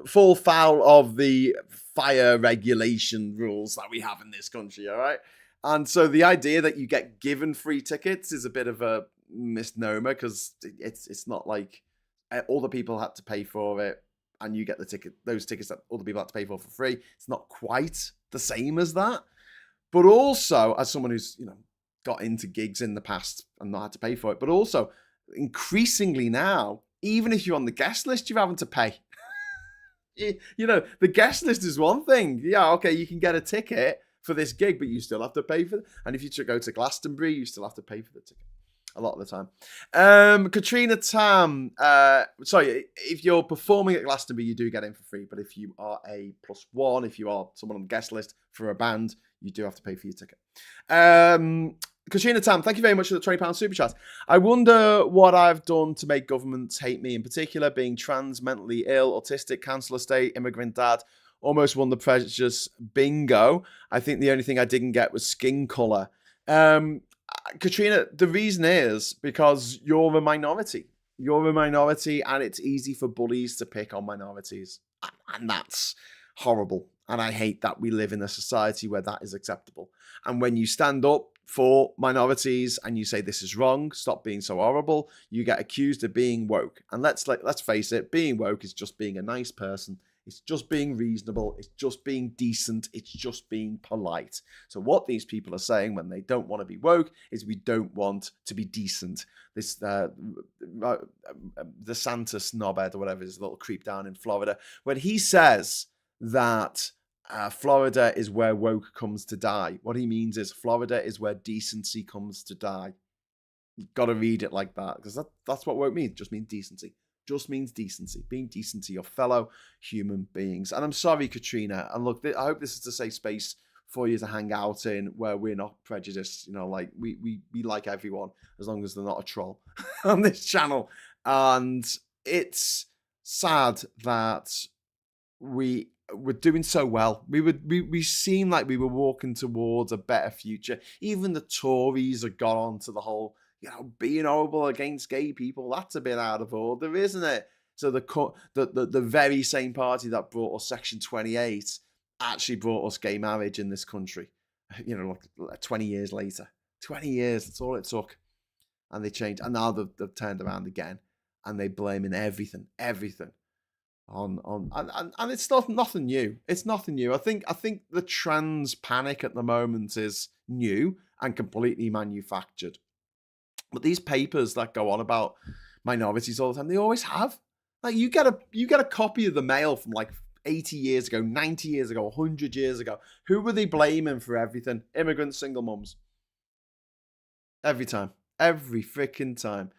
fall foul of the fire regulation rules that we have in this country, all right? And so the idea that you get given free tickets is a bit of a misnomer, because it's not like other people had to pay for it and you get those tickets that other people had to pay for free. It's not quite the same as that. But also, as someone who's, got into gigs in the past and not had to pay for it, but also increasingly now, even if you're on the guest list, you're having to pay. The guest list is one thing. Yeah, okay, you can get a ticket for this gig, but you still have to pay for it. And if you go to Glastonbury, you still have to pay for the ticket a lot of the time. Katrina Tam, sorry, if you're performing at Glastonbury, you do get in for free. But if you are a +1, if you are someone on the guest list for a band, you do have to pay for your ticket. Katrina Tam, thank you very much for the £20 super chat. I wonder what I've done to make governments hate me, in particular, being trans, mentally ill, autistic, council estate, immigrant dad. Almost won the prejudice bingo. I think the only thing I didn't get was skin colour. Katrina, the reason is because you're a minority. You're a minority, and it's easy for bullies to pick on minorities. And that's horrible. And I hate that we live in a society where that is acceptable. And when you stand up for minorities and you say this is wrong, stop being so horrible, you get accused of being woke. And let's face it, being woke is just being a nice person. It's just being reasonable. It's just being decent. It's just being polite. So what these people are saying when they don't want to be woke is we don't want to be decent. This the Santos knobhead or whatever, his little creep down in Florida, when he says that Florida is where woke comes to die, what he means is Florida is where decency comes to die. You've got to read it like that, because that's what woke means. It just means decency. Just means decency, being decent to your fellow human beings. And I'm sorry, Katrina. And look, I hope this is a safe space for you to hang out in, where we're not prejudiced. Like we like everyone, as long as they're not a troll on this channel. And it's sad that we're doing so well. We seem like we were walking towards a better future. Even the Tories have got on to the whole, being horrible against gay people. That's a bit out of order, isn't it? So the very same party that brought us Section 28 actually brought us gay marriage in this country. 20 years later. 20 years, that's all it took. And they changed. And now they've turned around again. And they're blaming everything on and it's nothing new. It's nothing new. I think the trans panic at the moment is new and completely manufactured. But these papers that go on about minorities all the time, they always have. Like you get a copy of the Mail from like 80 years ago, 90 years ago, 100 years ago. Who were they blaming for everything? Immigrants, single mums. Every time. Every freaking time.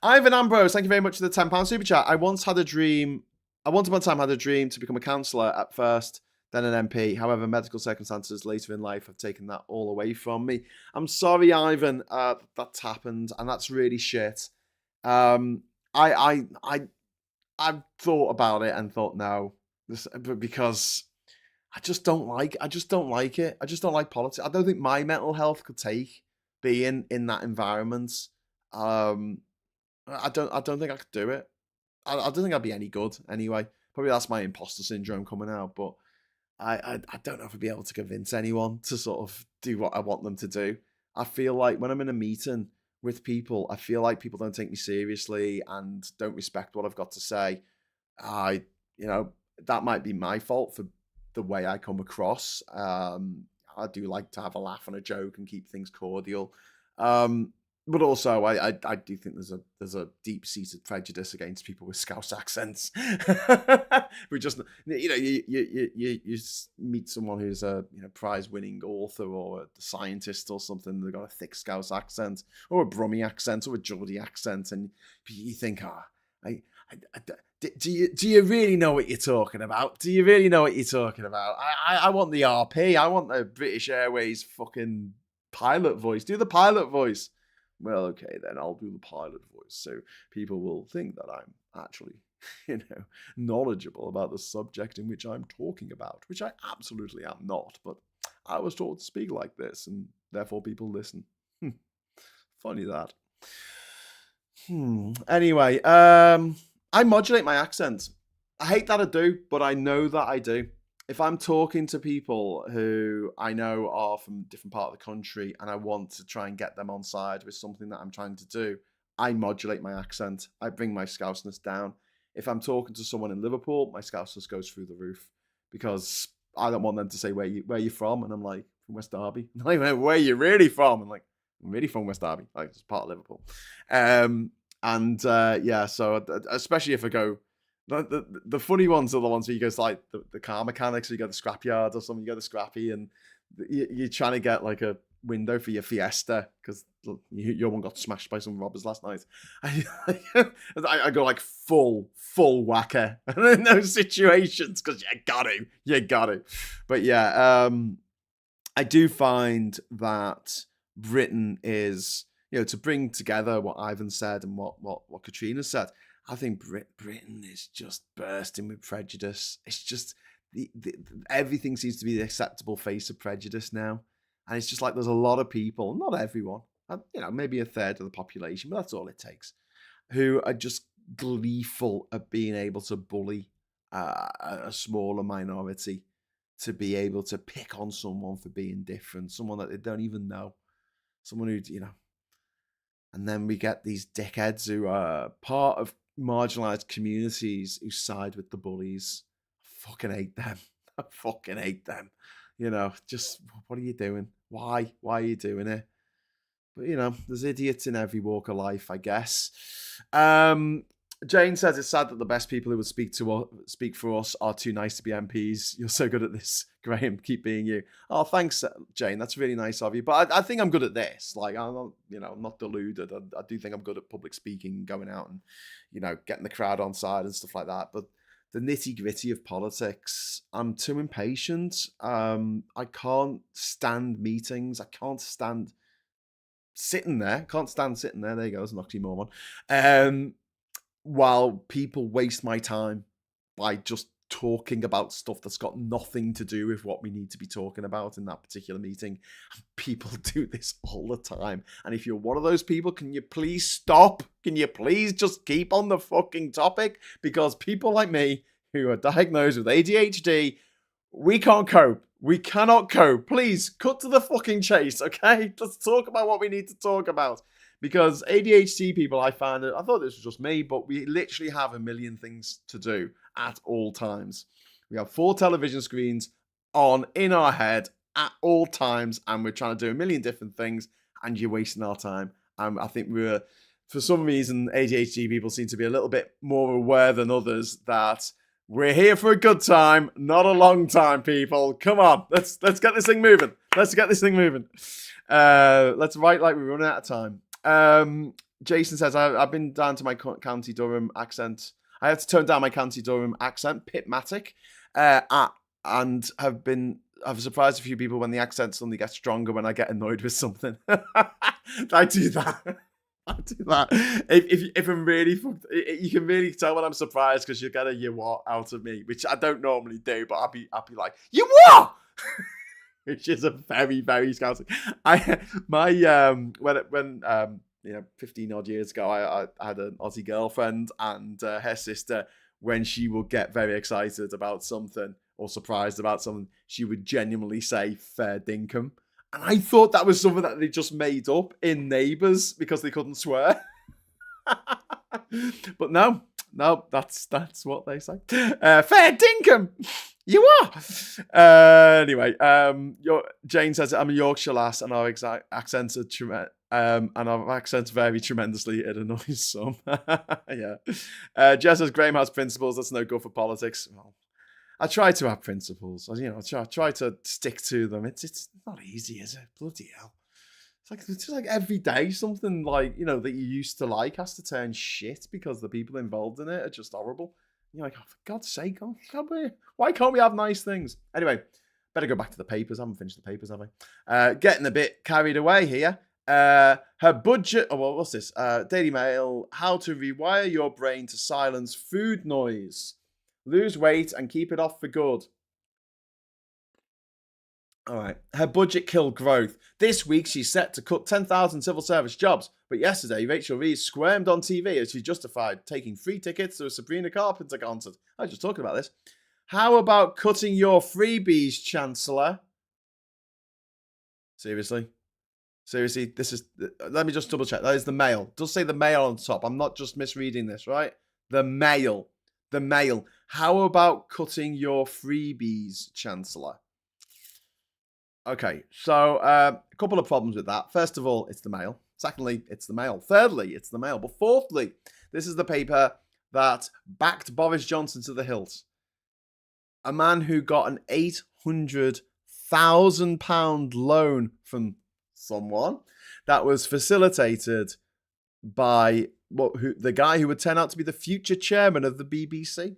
Ivan Ambrose, thank you very much for the £10 super chat. I once upon a time had a dream to become a counsellor at first, then an MP. However, medical circumstances later in life have taken that all away from me. I'm sorry, Ivan, that's happened, and that's really shit. I've thought about it and thought no, because I just don't like it. I just don't like politics. I don't think my mental health could take being in that environment. I don't think I could do it. I don't think I'd be any good anyway. Probably that's my imposter syndrome coming out, but I don't know if I'd be able to convince anyone to sort of do what I want them to do. I feel like when I'm in a meeting with people, I feel like people don't take me seriously and don't respect what I've got to say. that might be my fault for the way I come across. I do like to have a laugh and a joke and keep things cordial. But also, I do think there's a deep-seated prejudice against people with Scouse accents. We just, you meet someone who's a prize-winning author or a scientist or something. They've got a thick Scouse accent or a Brummie accent or a Geordie accent, and you think, do you really know what you're talking about? Do you really know what you're talking about? I want the RP. I want the British Airways fucking pilot voice. Do the pilot voice. Well, okay, then I'll do the pilot voice, so people will think that I'm actually, knowledgeable about the subject in which I'm talking about, which I absolutely am not, but I was taught to speak like this, and therefore people listen. Funny that. Anyway, I modulate my accent. I hate that I do, but I know that I do. If I'm talking to people who I know are from a different part of the country and I want to try and get them on side with something that I'm trying to do, I modulate my accent. I bring my Scouseness down. If I'm talking to someone in Liverpool, my Scouseness goes through the roof because I don't want them to say where you from, and I'm like, from West Derby. And I went, where are you really from? I'm like, I'm really from West Derby, like it's part of Liverpool. So especially if I go. The funny ones are the ones where you go to like the car mechanics, or you go to the scrapyard or something, you go to Scrappy, and you're trying to get like a window for your Fiesta because your one got smashed by some robbers last night. I go like full whacker in those situations because you got to. But yeah, I do find that Britain is, to bring together what Ivan said and what Katrina said. I think Britain is just bursting with prejudice. It's just everything seems to be the acceptable face of prejudice now, and it's just like there's a lot of people, not everyone, maybe a third of the population, but that's all it takes, who are just gleeful at being able to bully a smaller minority, to be able to pick on someone for being different, someone that they don't even know, someone who and then we get these dickheads who are part of marginalized communities who side with the bullies. I fucking hate them. I fucking hate them. Just what are you doing? Why are you doing it? But there's idiots in every walk of life, I guess. Jane says it's sad that the best people who would speak for us are too nice to be MPs. You're so good at this, Graham. Keep being you. Oh, thanks, Jane. That's really nice of you. But I think I'm good at this. Like, I'm not deluded. I do think I'm good at public speaking, going out and, getting the crowd on side and stuff like that. But the nitty gritty of politics, I'm too impatient. I can't stand meetings. I can't stand sitting there. Can't stand sitting there. There you go. There's an oxymoron. While people waste my time by just talking about stuff that's got nothing to do with what we need to be talking about in that particular meeting. People do this all the time. And if you're one of those people, can you please stop? Can you please just keep on the fucking topic? Because people like me who are diagnosed with ADHD, we can't cope. We cannot cope. Please cut to the fucking chase, okay? Let's talk about what we need to talk about. Because ADHD people, I thought this was just me, but we literally have a million things to do at all times. We have 4 television screens on in our head at all times, and we're trying to do a million different things, and you're wasting our time. I think for some reason, ADHD people seem to be a little bit more aware than others that we're here for a good time, not a long time, people. Come on, let's get this thing moving. Let's write like we're running out of time. Jason says, I've been down to my County Durham accent. I had to tone down my County Durham accent, Pitmatic, and I've surprised a few people when the accent suddenly gets stronger when I get annoyed with something. I do that. If I'm really fucked, you can really tell when I'm surprised because you get a "you what" out of me, which I don't normally do, but I'll be like, "You what?" Which is a very, very scouting. When 15 odd years ago, I had an Aussie girlfriend, and her sister, when she would get very excited about something or surprised about something, she would genuinely say "fair dinkum." And I thought that was something that they just made up in Neighbours because they couldn't swear. But no, No, that's what they say. Fair dinkum, you are. Anyway, Jane says I'm a Yorkshire lass, and our accents are and our accents vary tremendously. It annoys some. Yeah. Jess says Graham has principles. That's no good for politics. Well, I try to have principles. I try to stick to them. It's not easy, is it? Bloody hell. It's just like every day something like, that you used to like has to turn shit because the people involved in it are just horrible. You're like, oh, for God's sake, why can't we have nice things? Anyway, better go back to the papers. I haven't finished the papers, have I? Getting a bit carried away here. Her budget, what's this? Daily Mail, how to rewire your brain to silence food noise. Lose weight and keep it off for good. All right. Her budget killed growth. This week, she's set to cut 10,000 civil service jobs. But yesterday, Rachel Reeves squirmed on TV as she justified taking free tickets to a Sabrina Carpenter concert. I was just talking about this. How about cutting your freebies, Chancellor? Seriously? This is... Let me just double check. That is the Mail. It does say the Mail on top. I'm not just misreading this, right? The Mail. The Mail. How about cutting your freebies, Chancellor? Okay, so a couple of problems with that. First of all, it's the Mail. Secondly, it's the Mail. Thirdly, it's the Mail. But fourthly, this is the paper that backed Boris Johnson to the hilt. A man who got an £800,000 loan from someone that was facilitated by the guy who would turn out to be the future chairman of the BBC.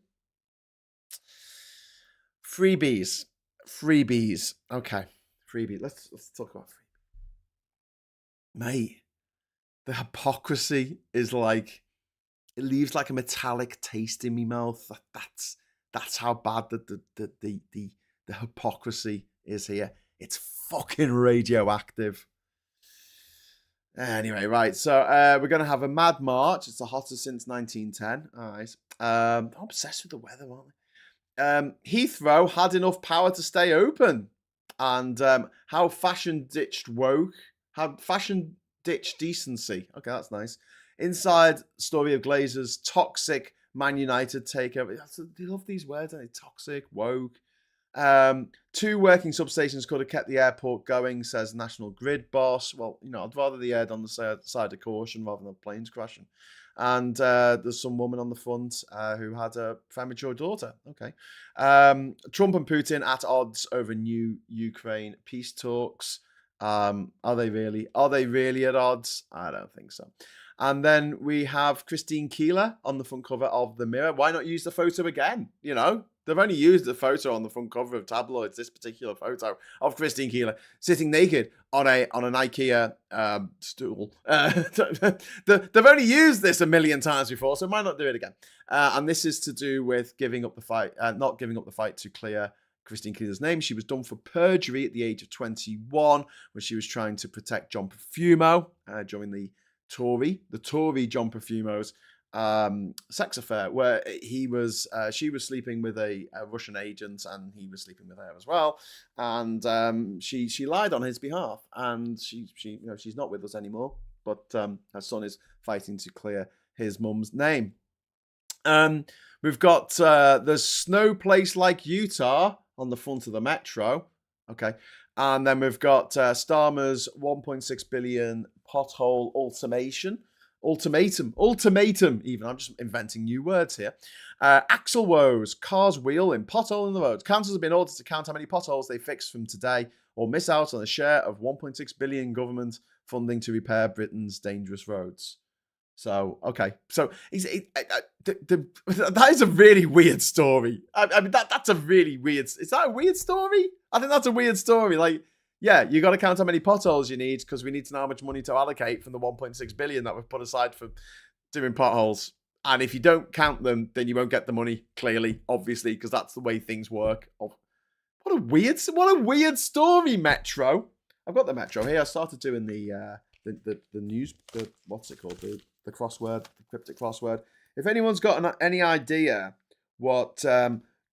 Freebies. Okay. Freebie. Let's talk about freebie. Mate, the hypocrisy is like, it leaves like a metallic taste in my mouth. That's how bad the hypocrisy is here. It's fucking radioactive. Anyway, right. So we're gonna have a mad March. It's the hottest since 1910. All right. I'm obsessed with the weather, aren't we? Heathrow had enough power to stay open. And how fashion ditched woke, how fashion ditched decency. Okay, that's nice. Inside story of Glazer's toxic Man United takeover. They love these words, don't they? Toxic, woke. 2 working substations could have kept the airport going, says National Grid boss. Well, I'd rather the air on the side of caution rather than planes crashing. And there's some woman on the front who had a premature daughter. Okay. Trump and Putin at odds over new Ukraine peace talks. Are they really at odds? I don't think so. And then we have Christine Keeler on the front cover of the Mirror. Why not use the photo again? They've only used the photo on the front cover of tabloids, this particular photo of Christine Keeler sitting naked on an IKEA stool. They've only used this a million times before, so why not do it again? And this is to do with giving up the fight, not giving up the fight to clear Christine Keeler's name. She was done for perjury at the age of 21 when she was trying to protect John Profumo during the Tory John Profumo's sex affair, where she was sleeping with a Russian agent and he was sleeping with her as well, and she lied on his behalf, and she's not with us anymore, but her son is fighting to clear his mum's name. We've got the snow place like Utah on the front of the Metro. Okay. And then we've got Starmer's 1.6 billion pothole ultimatum even. I'm just inventing new words here. Axle woes, cars wheel in pothole in the roads. Councils have been ordered to count how many potholes they fix from today or miss out on a share of 1.6 billion government funding to repair Britain's dangerous roads. So, okay. So, that is a really weird story. I mean, that's a really weird... Is that a weird story? I think that's a weird story. Like, yeah, you got to count how many potholes you need because we need to know how much money to allocate from the 1.6 billion that we've put aside for doing potholes. And if you don't count them, then you won't get the money, clearly, obviously, because that's the way things work. What a weird story, Metro. I've got the Metro here. I started doing the news, what's it called? The crossword, the cryptic crossword. If anyone's got any idea what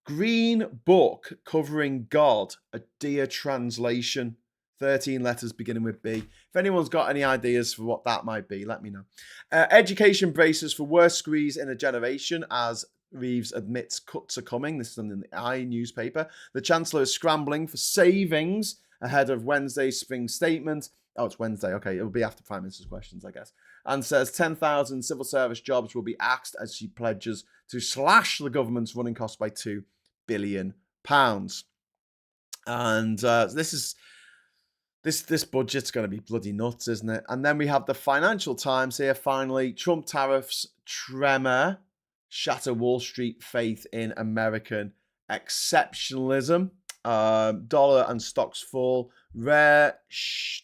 Green Book Covering God, a Dear Translation 13 letters beginning with B. If anyone's got any ideas for what that might be, let me know. Education braces for worst squeeze in a generation as Reeves admits cuts are coming. This is in the I newspaper. The Chancellor is scrambling for savings ahead of Wednesday's spring statement. Oh, it's Wednesday. Okay, it'll be after Prime Minister's questions, I guess. And says 10,000 civil service jobs will be axed as she pledges to slash the government's running costs by £2 billion. And this budget's going to be bloody nuts, isn't it? And then we have the Financial Times here. Finally, Trump tariffs tremor, shatter Wall Street faith in American exceptionalism. Dollar and stocks fall. Rare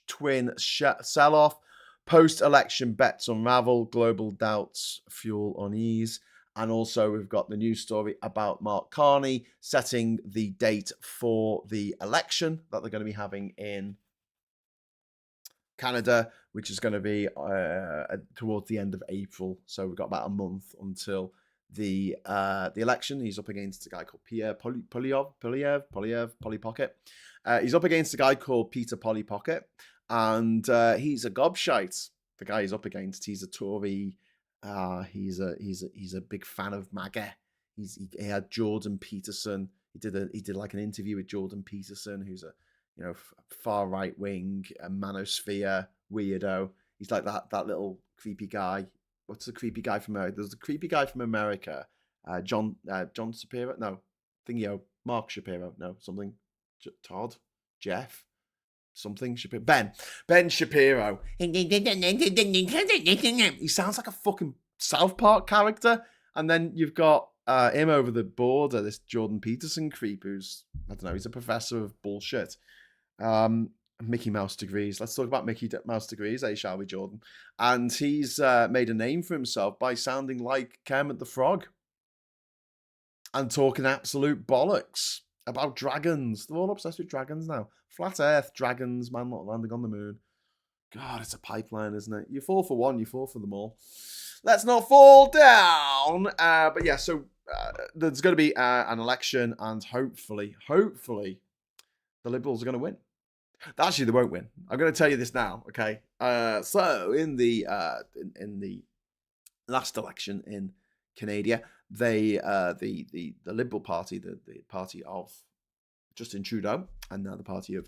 twin sell-off. Post-election bets unravel. Global doubts fuel unease. And also we've got the news story about Mark Carney setting the date for the election that they're going to be having in Canada, which is going to be towards the end of April. So we've got about a month until the election. He's up against a guy called Pierre Polly Pocket. He's up against a guy called Peter Polly Pocket, and he's a gobshite. The guy he's up against, he's a Tory. He's a big fan of MAGA. He had Jordan Peterson. He did like an interview with Jordan Peterson, who's a far right wing manosphere weirdo. He's like that little creepy guy. What's the creepy guy from America? There's the creepy guy from America. John Shapiro. No, Mark Shapiro. No, something. Todd, Jeff. Something Shapiro. Ben Shapiro. He sounds like a fucking South Park character. And then you've got him over the border, this Jordan Peterson creep who's, I don't know, he's a professor of bullshit. Mickey Mouse degrees. Let's talk about Mickey Mouse degrees, shall we, Jordan? And he's made a name for himself by sounding like Kermit the Frog and talking absolute bollocks about dragons. They're all obsessed with dragons now. Flat Earth, dragons, man not landing on the moon. God, it's a pipeline, isn't it? You fall for one, you fall for them all. Let's not fall down. But yeah, so there's going to be an election, and hopefully, the Liberals are going to win. Actually, they won't win. I'm going to tell you this now, okay? So in the last election in Canada, the Liberal Party, the party of Justin Trudeau, and now the party of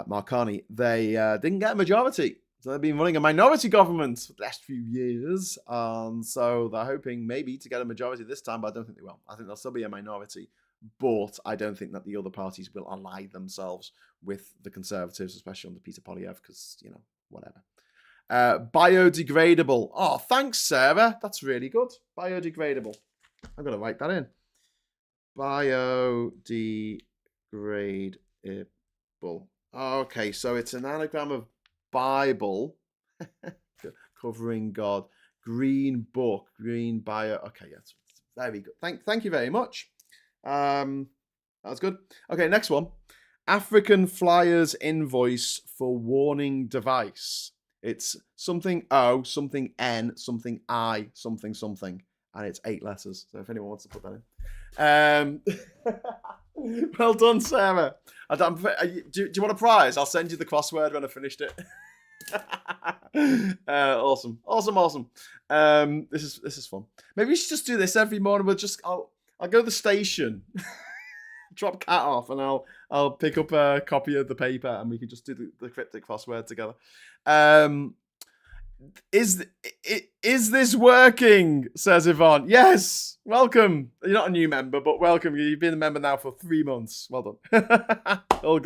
Mark Carney, they didn't get a majority. So they've been running a minority government for the last few years. So they're hoping maybe to get a majority this time, but I don't think they will. I think there'll still be a minority, but I don't think that the other parties will ally themselves with the Conservatives, especially under Peter Polyev, because, whatever. Biodegradable. Oh, thanks, Sarah. That's really good. Biodegradable. I'm going to write that in. Biodegradable. Okay, so it's an anagram of Bible, covering God, green book, green bio. Okay, yes, very good. Thank you very much. That's good. Okay, next one. African flyers invoice for warning device. It's something O, something N, something I, something, and it's 8 letters. So if anyone wants to put that in. Well done, Sarah. Do you want a prize? I'll send you the crossword when I finished it. Awesome. This is fun. Maybe we should just do this every morning. I'll go to the station, drop Cat off, and I'll pick up a copy of the paper, and we can just do the cryptic crossword together. Is this working? Says Yvonne. Yes. Welcome. You're not a new member, but welcome. You've been a member now for 3 months. Well done. All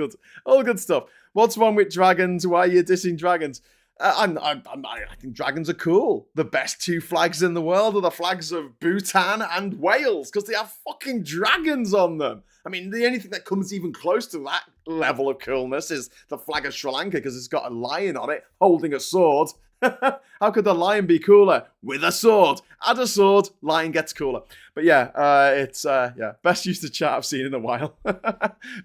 good stuff. What's wrong with dragons? Why are you dissing dragons? I think dragons are cool. The best 2 flags in the world are the flags of Bhutan and Wales, because they have fucking dragons on them. I mean, the only thing that comes even close to that level of coolness is the flag of Sri Lanka, because it's got a lion on it holding a sword. How could the lion be cooler? With a sword. Add a sword, lion gets cooler. But yeah, it's best use of chat I've seen in a while.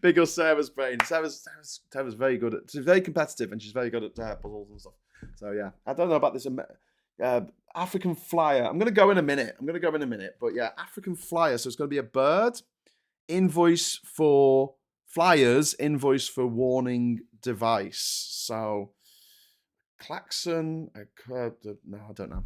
Big up Sarah's brain. Sarah's very good. She's very competitive, and she's very good at puzzles and stuff. So yeah, I don't know about this African flyer. I'm going to go in a minute. But yeah, African flyer. So it's going to be a bird. Invoice for flyers. Invoice for warning device. So, klaxon, no, I don't know.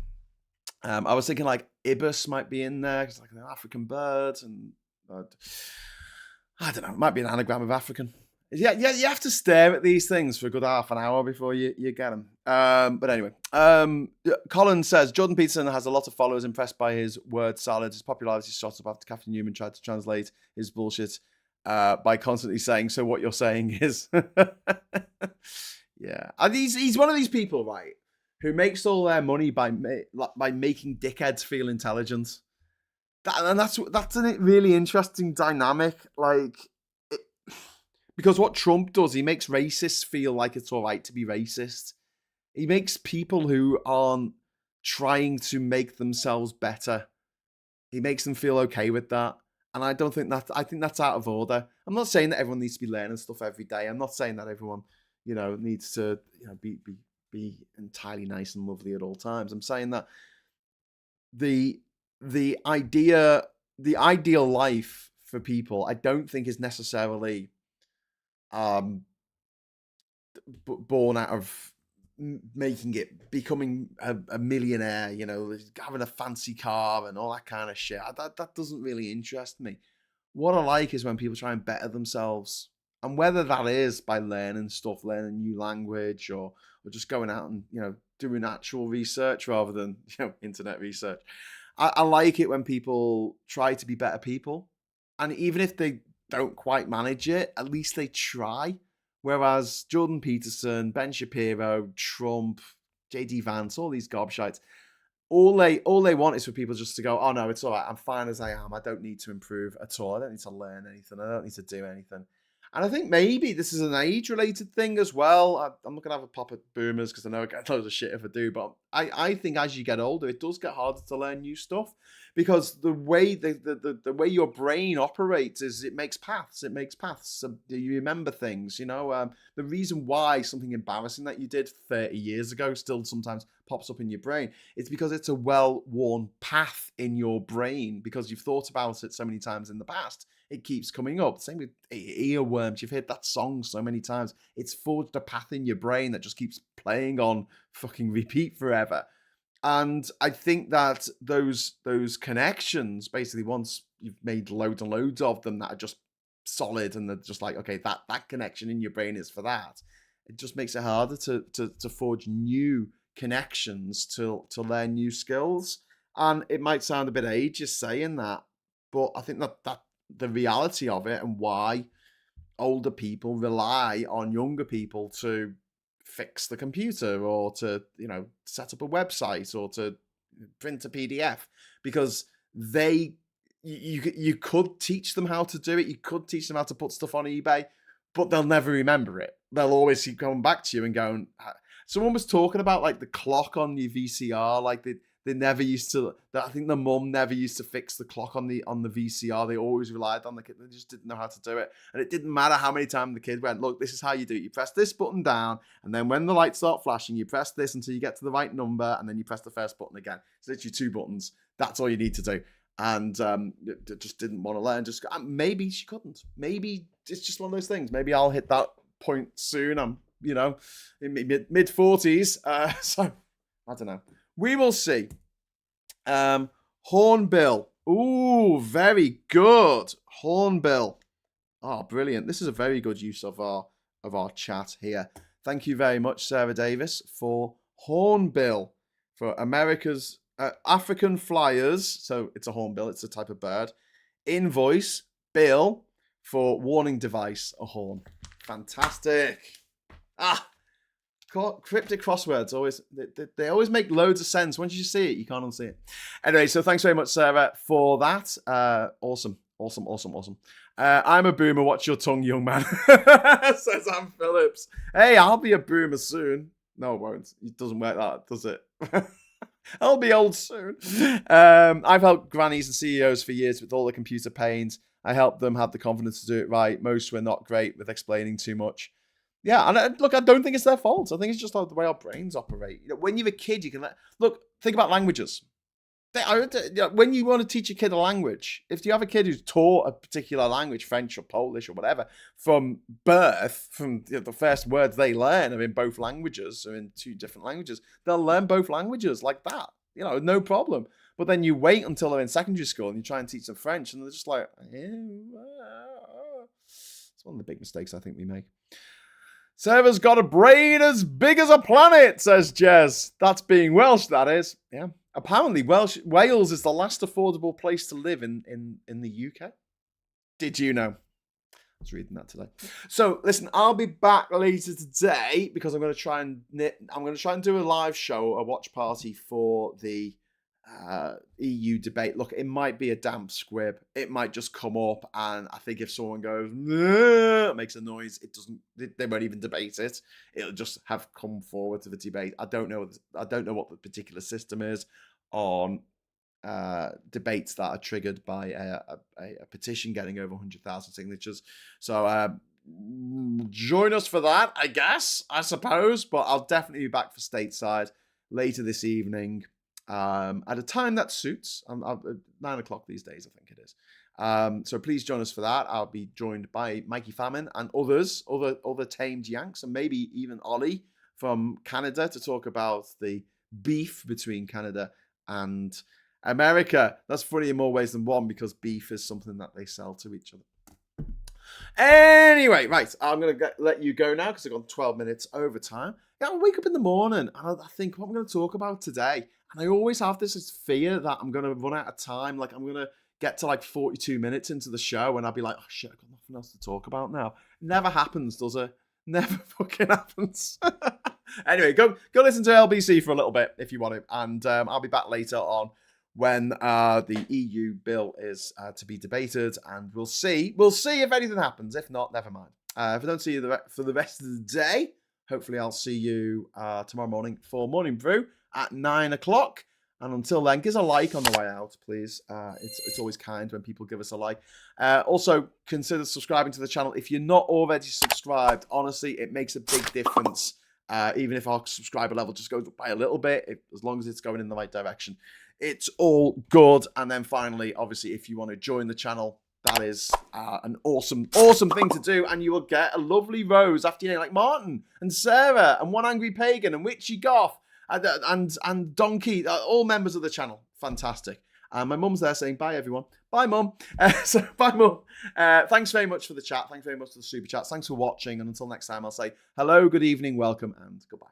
I was thinking like ibis might be in there, because like an African bird, and I don't know, it might be an anagram of African. Yeah, you have to stare at these things for a good half an hour before you get them. But anyway, Colin says, Jordan Peterson has a lot of followers impressed by his word salad. His popularity shot up after Captain Newman tried to translate his bullshit by constantly saying, so what you're saying is... Yeah. And he's one of these people, right, who makes all their money by making dickheads feel intelligent. That's a really interesting dynamic. Like... Because what Trump does, he makes racists feel like it's all right to be racist. He makes people who aren't trying to make themselves better, he makes them feel okay with that. And I think that's out of order. I'm not saying that everyone needs to be learning stuff every day. I'm not saying that everyone, needs to, be entirely nice and lovely at all times. I'm saying that the ideal life for people, I don't think is necessarily born out of becoming a millionaire, having a fancy car and all that kind of shit. That doesn't really interest me. What I like is when people try and better themselves, and whether that is by learning stuff, learning new language, or just going out and doing actual research rather than internet research. I like it when people try to be better people, and even if they don't quite manage it, at least they try. Whereas Jordan Peterson, Ben Shapiro, Trump, JD Vance, all these gobshites, all they want is for people just to go, oh no, it's all right, I'm fine as I am. I don't need to improve at all. I don't need to learn anything. I don't need to do anything. And I think maybe this is an age-related thing as well. I'm not going to have a pop at boomers because I know I get loads of shit if I do. But I think as you get older, it does get harder to learn new stuff, because the way the way your brain operates is it makes paths. It makes paths. So you remember things. The reason why something embarrassing that you did 30 years ago still sometimes pops up in your brain, it's because it's a well-worn path in your brain, because you've thought about it so many times in the past. It keeps coming up. Same with earworms. You've heard that song so many times. It's forged a path in your brain that just keeps playing on fucking repeat forever. And I think that those connections, basically, once you've made loads and loads of them that are just solid, and they're just like, okay, that connection in your brain is for that, it just makes it harder to forge new connections, to learn new skills. And it might sound a bit ageist saying that, but I think that the reality of it, and why older people rely on younger people to fix the computer, or to set up a website, or to print a PDF, because you could teach them how to do it, you could teach them how to put stuff on eBay, but they'll never remember it. They'll always keep coming back to you and going. Someone was talking about like the clock on your VCR, like they never used to. I think the mum never used to fix the clock on the VCR. They always relied on the kid. They just didn't know how to do it, and it didn't matter how many times the kid went, look, this is how you do it. You press this button down, and then when the lights start flashing, you press this until you get to the right number, and then you press the first button again. It's literally 2 buttons. That's all you need to do. And it just didn't want to learn. Just maybe she couldn't. Maybe it's just one of those things. Maybe I'll hit that point soon. I'm in mid 40s. So I don't know. We will see. Hornbill. Ooh, very good. Hornbill. Oh, brilliant. This is a very good use of our chat here. Thank you very much, Sarah Davis, for Hornbill, for America's African flyers. So it's a hornbill. It's a type of bird. Invoice, bill, for warning device, a horn. Fantastic. Cryptic crosswords they always make loads of sense. Once you see it, you can't unsee it. Anyway, so thanks very much, Sarah, for that. Awesome. I'm a boomer. Watch your tongue, young man. Says Ann Phillips. Hey, I'll be a boomer soon. No, it won't. It doesn't work that, does it? I'll be old soon. I've helped grannies and CEOs for years with all the computer pains. I helped them have the confidence to do it right. Most were not great with explaining too much. Yeah, and look, I don't think it's their fault. I think it's just the way our brains operate. When you're a kid, you can think about languages. When you want to teach a kid a language, if you have a kid who's taught a particular language, French or Polish or whatever, from birth, from the first words they learn are in both languages, or in two different languages, they'll learn both languages like that, no problem. But then you wait until they're in secondary school and you try and teach them French, and they're just like, it's one of the big mistakes I think we make. Server's got a brain as big as a planet, says Jez. That's being Welsh, that is. Yeah. Apparently, Wales is the last affordable place to live in the UK. Did you know? I was reading that today. So, listen, I'll be back later today because I'm going to try and do a live show, a watch party for the EU debate. Look, it might be a damp squib. It might just come up, and I think if someone goes, it makes a noise, they won't even debate it. It'll just have come forward to the debate. I don't know what the particular system is on debates that are triggered by a petition getting over 100,000 signatures. So join us for that, I suppose. But I'll definitely be back for stateside later this evening. At a time that suits. 9 o'clock these days, I think it is. So please join us for that. I'll be joined by Mikey Famine and other tamed Yanks, and maybe even Ollie from Canada to talk about the beef between Canada and America. That's funny in more ways than one, because beef is something that they sell to each other. Anyway, right, I'm going to let you go now because I've gone 12 minutes over time. I wake up in the morning and I think, what I'm going to talk about today? And I always have this fear that I'm going to run out of time. Like, I'm going to get to like 42 minutes into the show and I'll be like, oh shit, I've got nothing else to talk about now. Never happens, does it? Never fucking happens. Anyway, go listen to LBC for a little bit if you want to. And I'll be back later on when the EU bill is to be debated, and we'll see if anything happens. If not, never mind. If I don't see you for the rest of the day, hopefully I'll see you tomorrow morning for Morning Brew at 9 o'clock. And until then, give us a like on the way out, please. It's always kind when people give us a like. Also, consider subscribing to the channel. If you're not already subscribed, honestly, it makes a big difference. Even if our subscriber level just goes up by a little bit, as long as it's going in the right direction, it's all good. And then finally, obviously, if you want to join the channel, that is an awesome thing to do. And you will get a lovely rose after your name, like Martin and Sarah and One Angry Pagan and Witchy Goth and Donkey, all members of the channel. Fantastic. My mum's there saying bye, everyone. Bye, mum. So bye, mum. Thanks very much for the chat. Thanks very much for the super chats. Thanks for watching. And until next time, I'll say hello, good evening, welcome, and goodbye.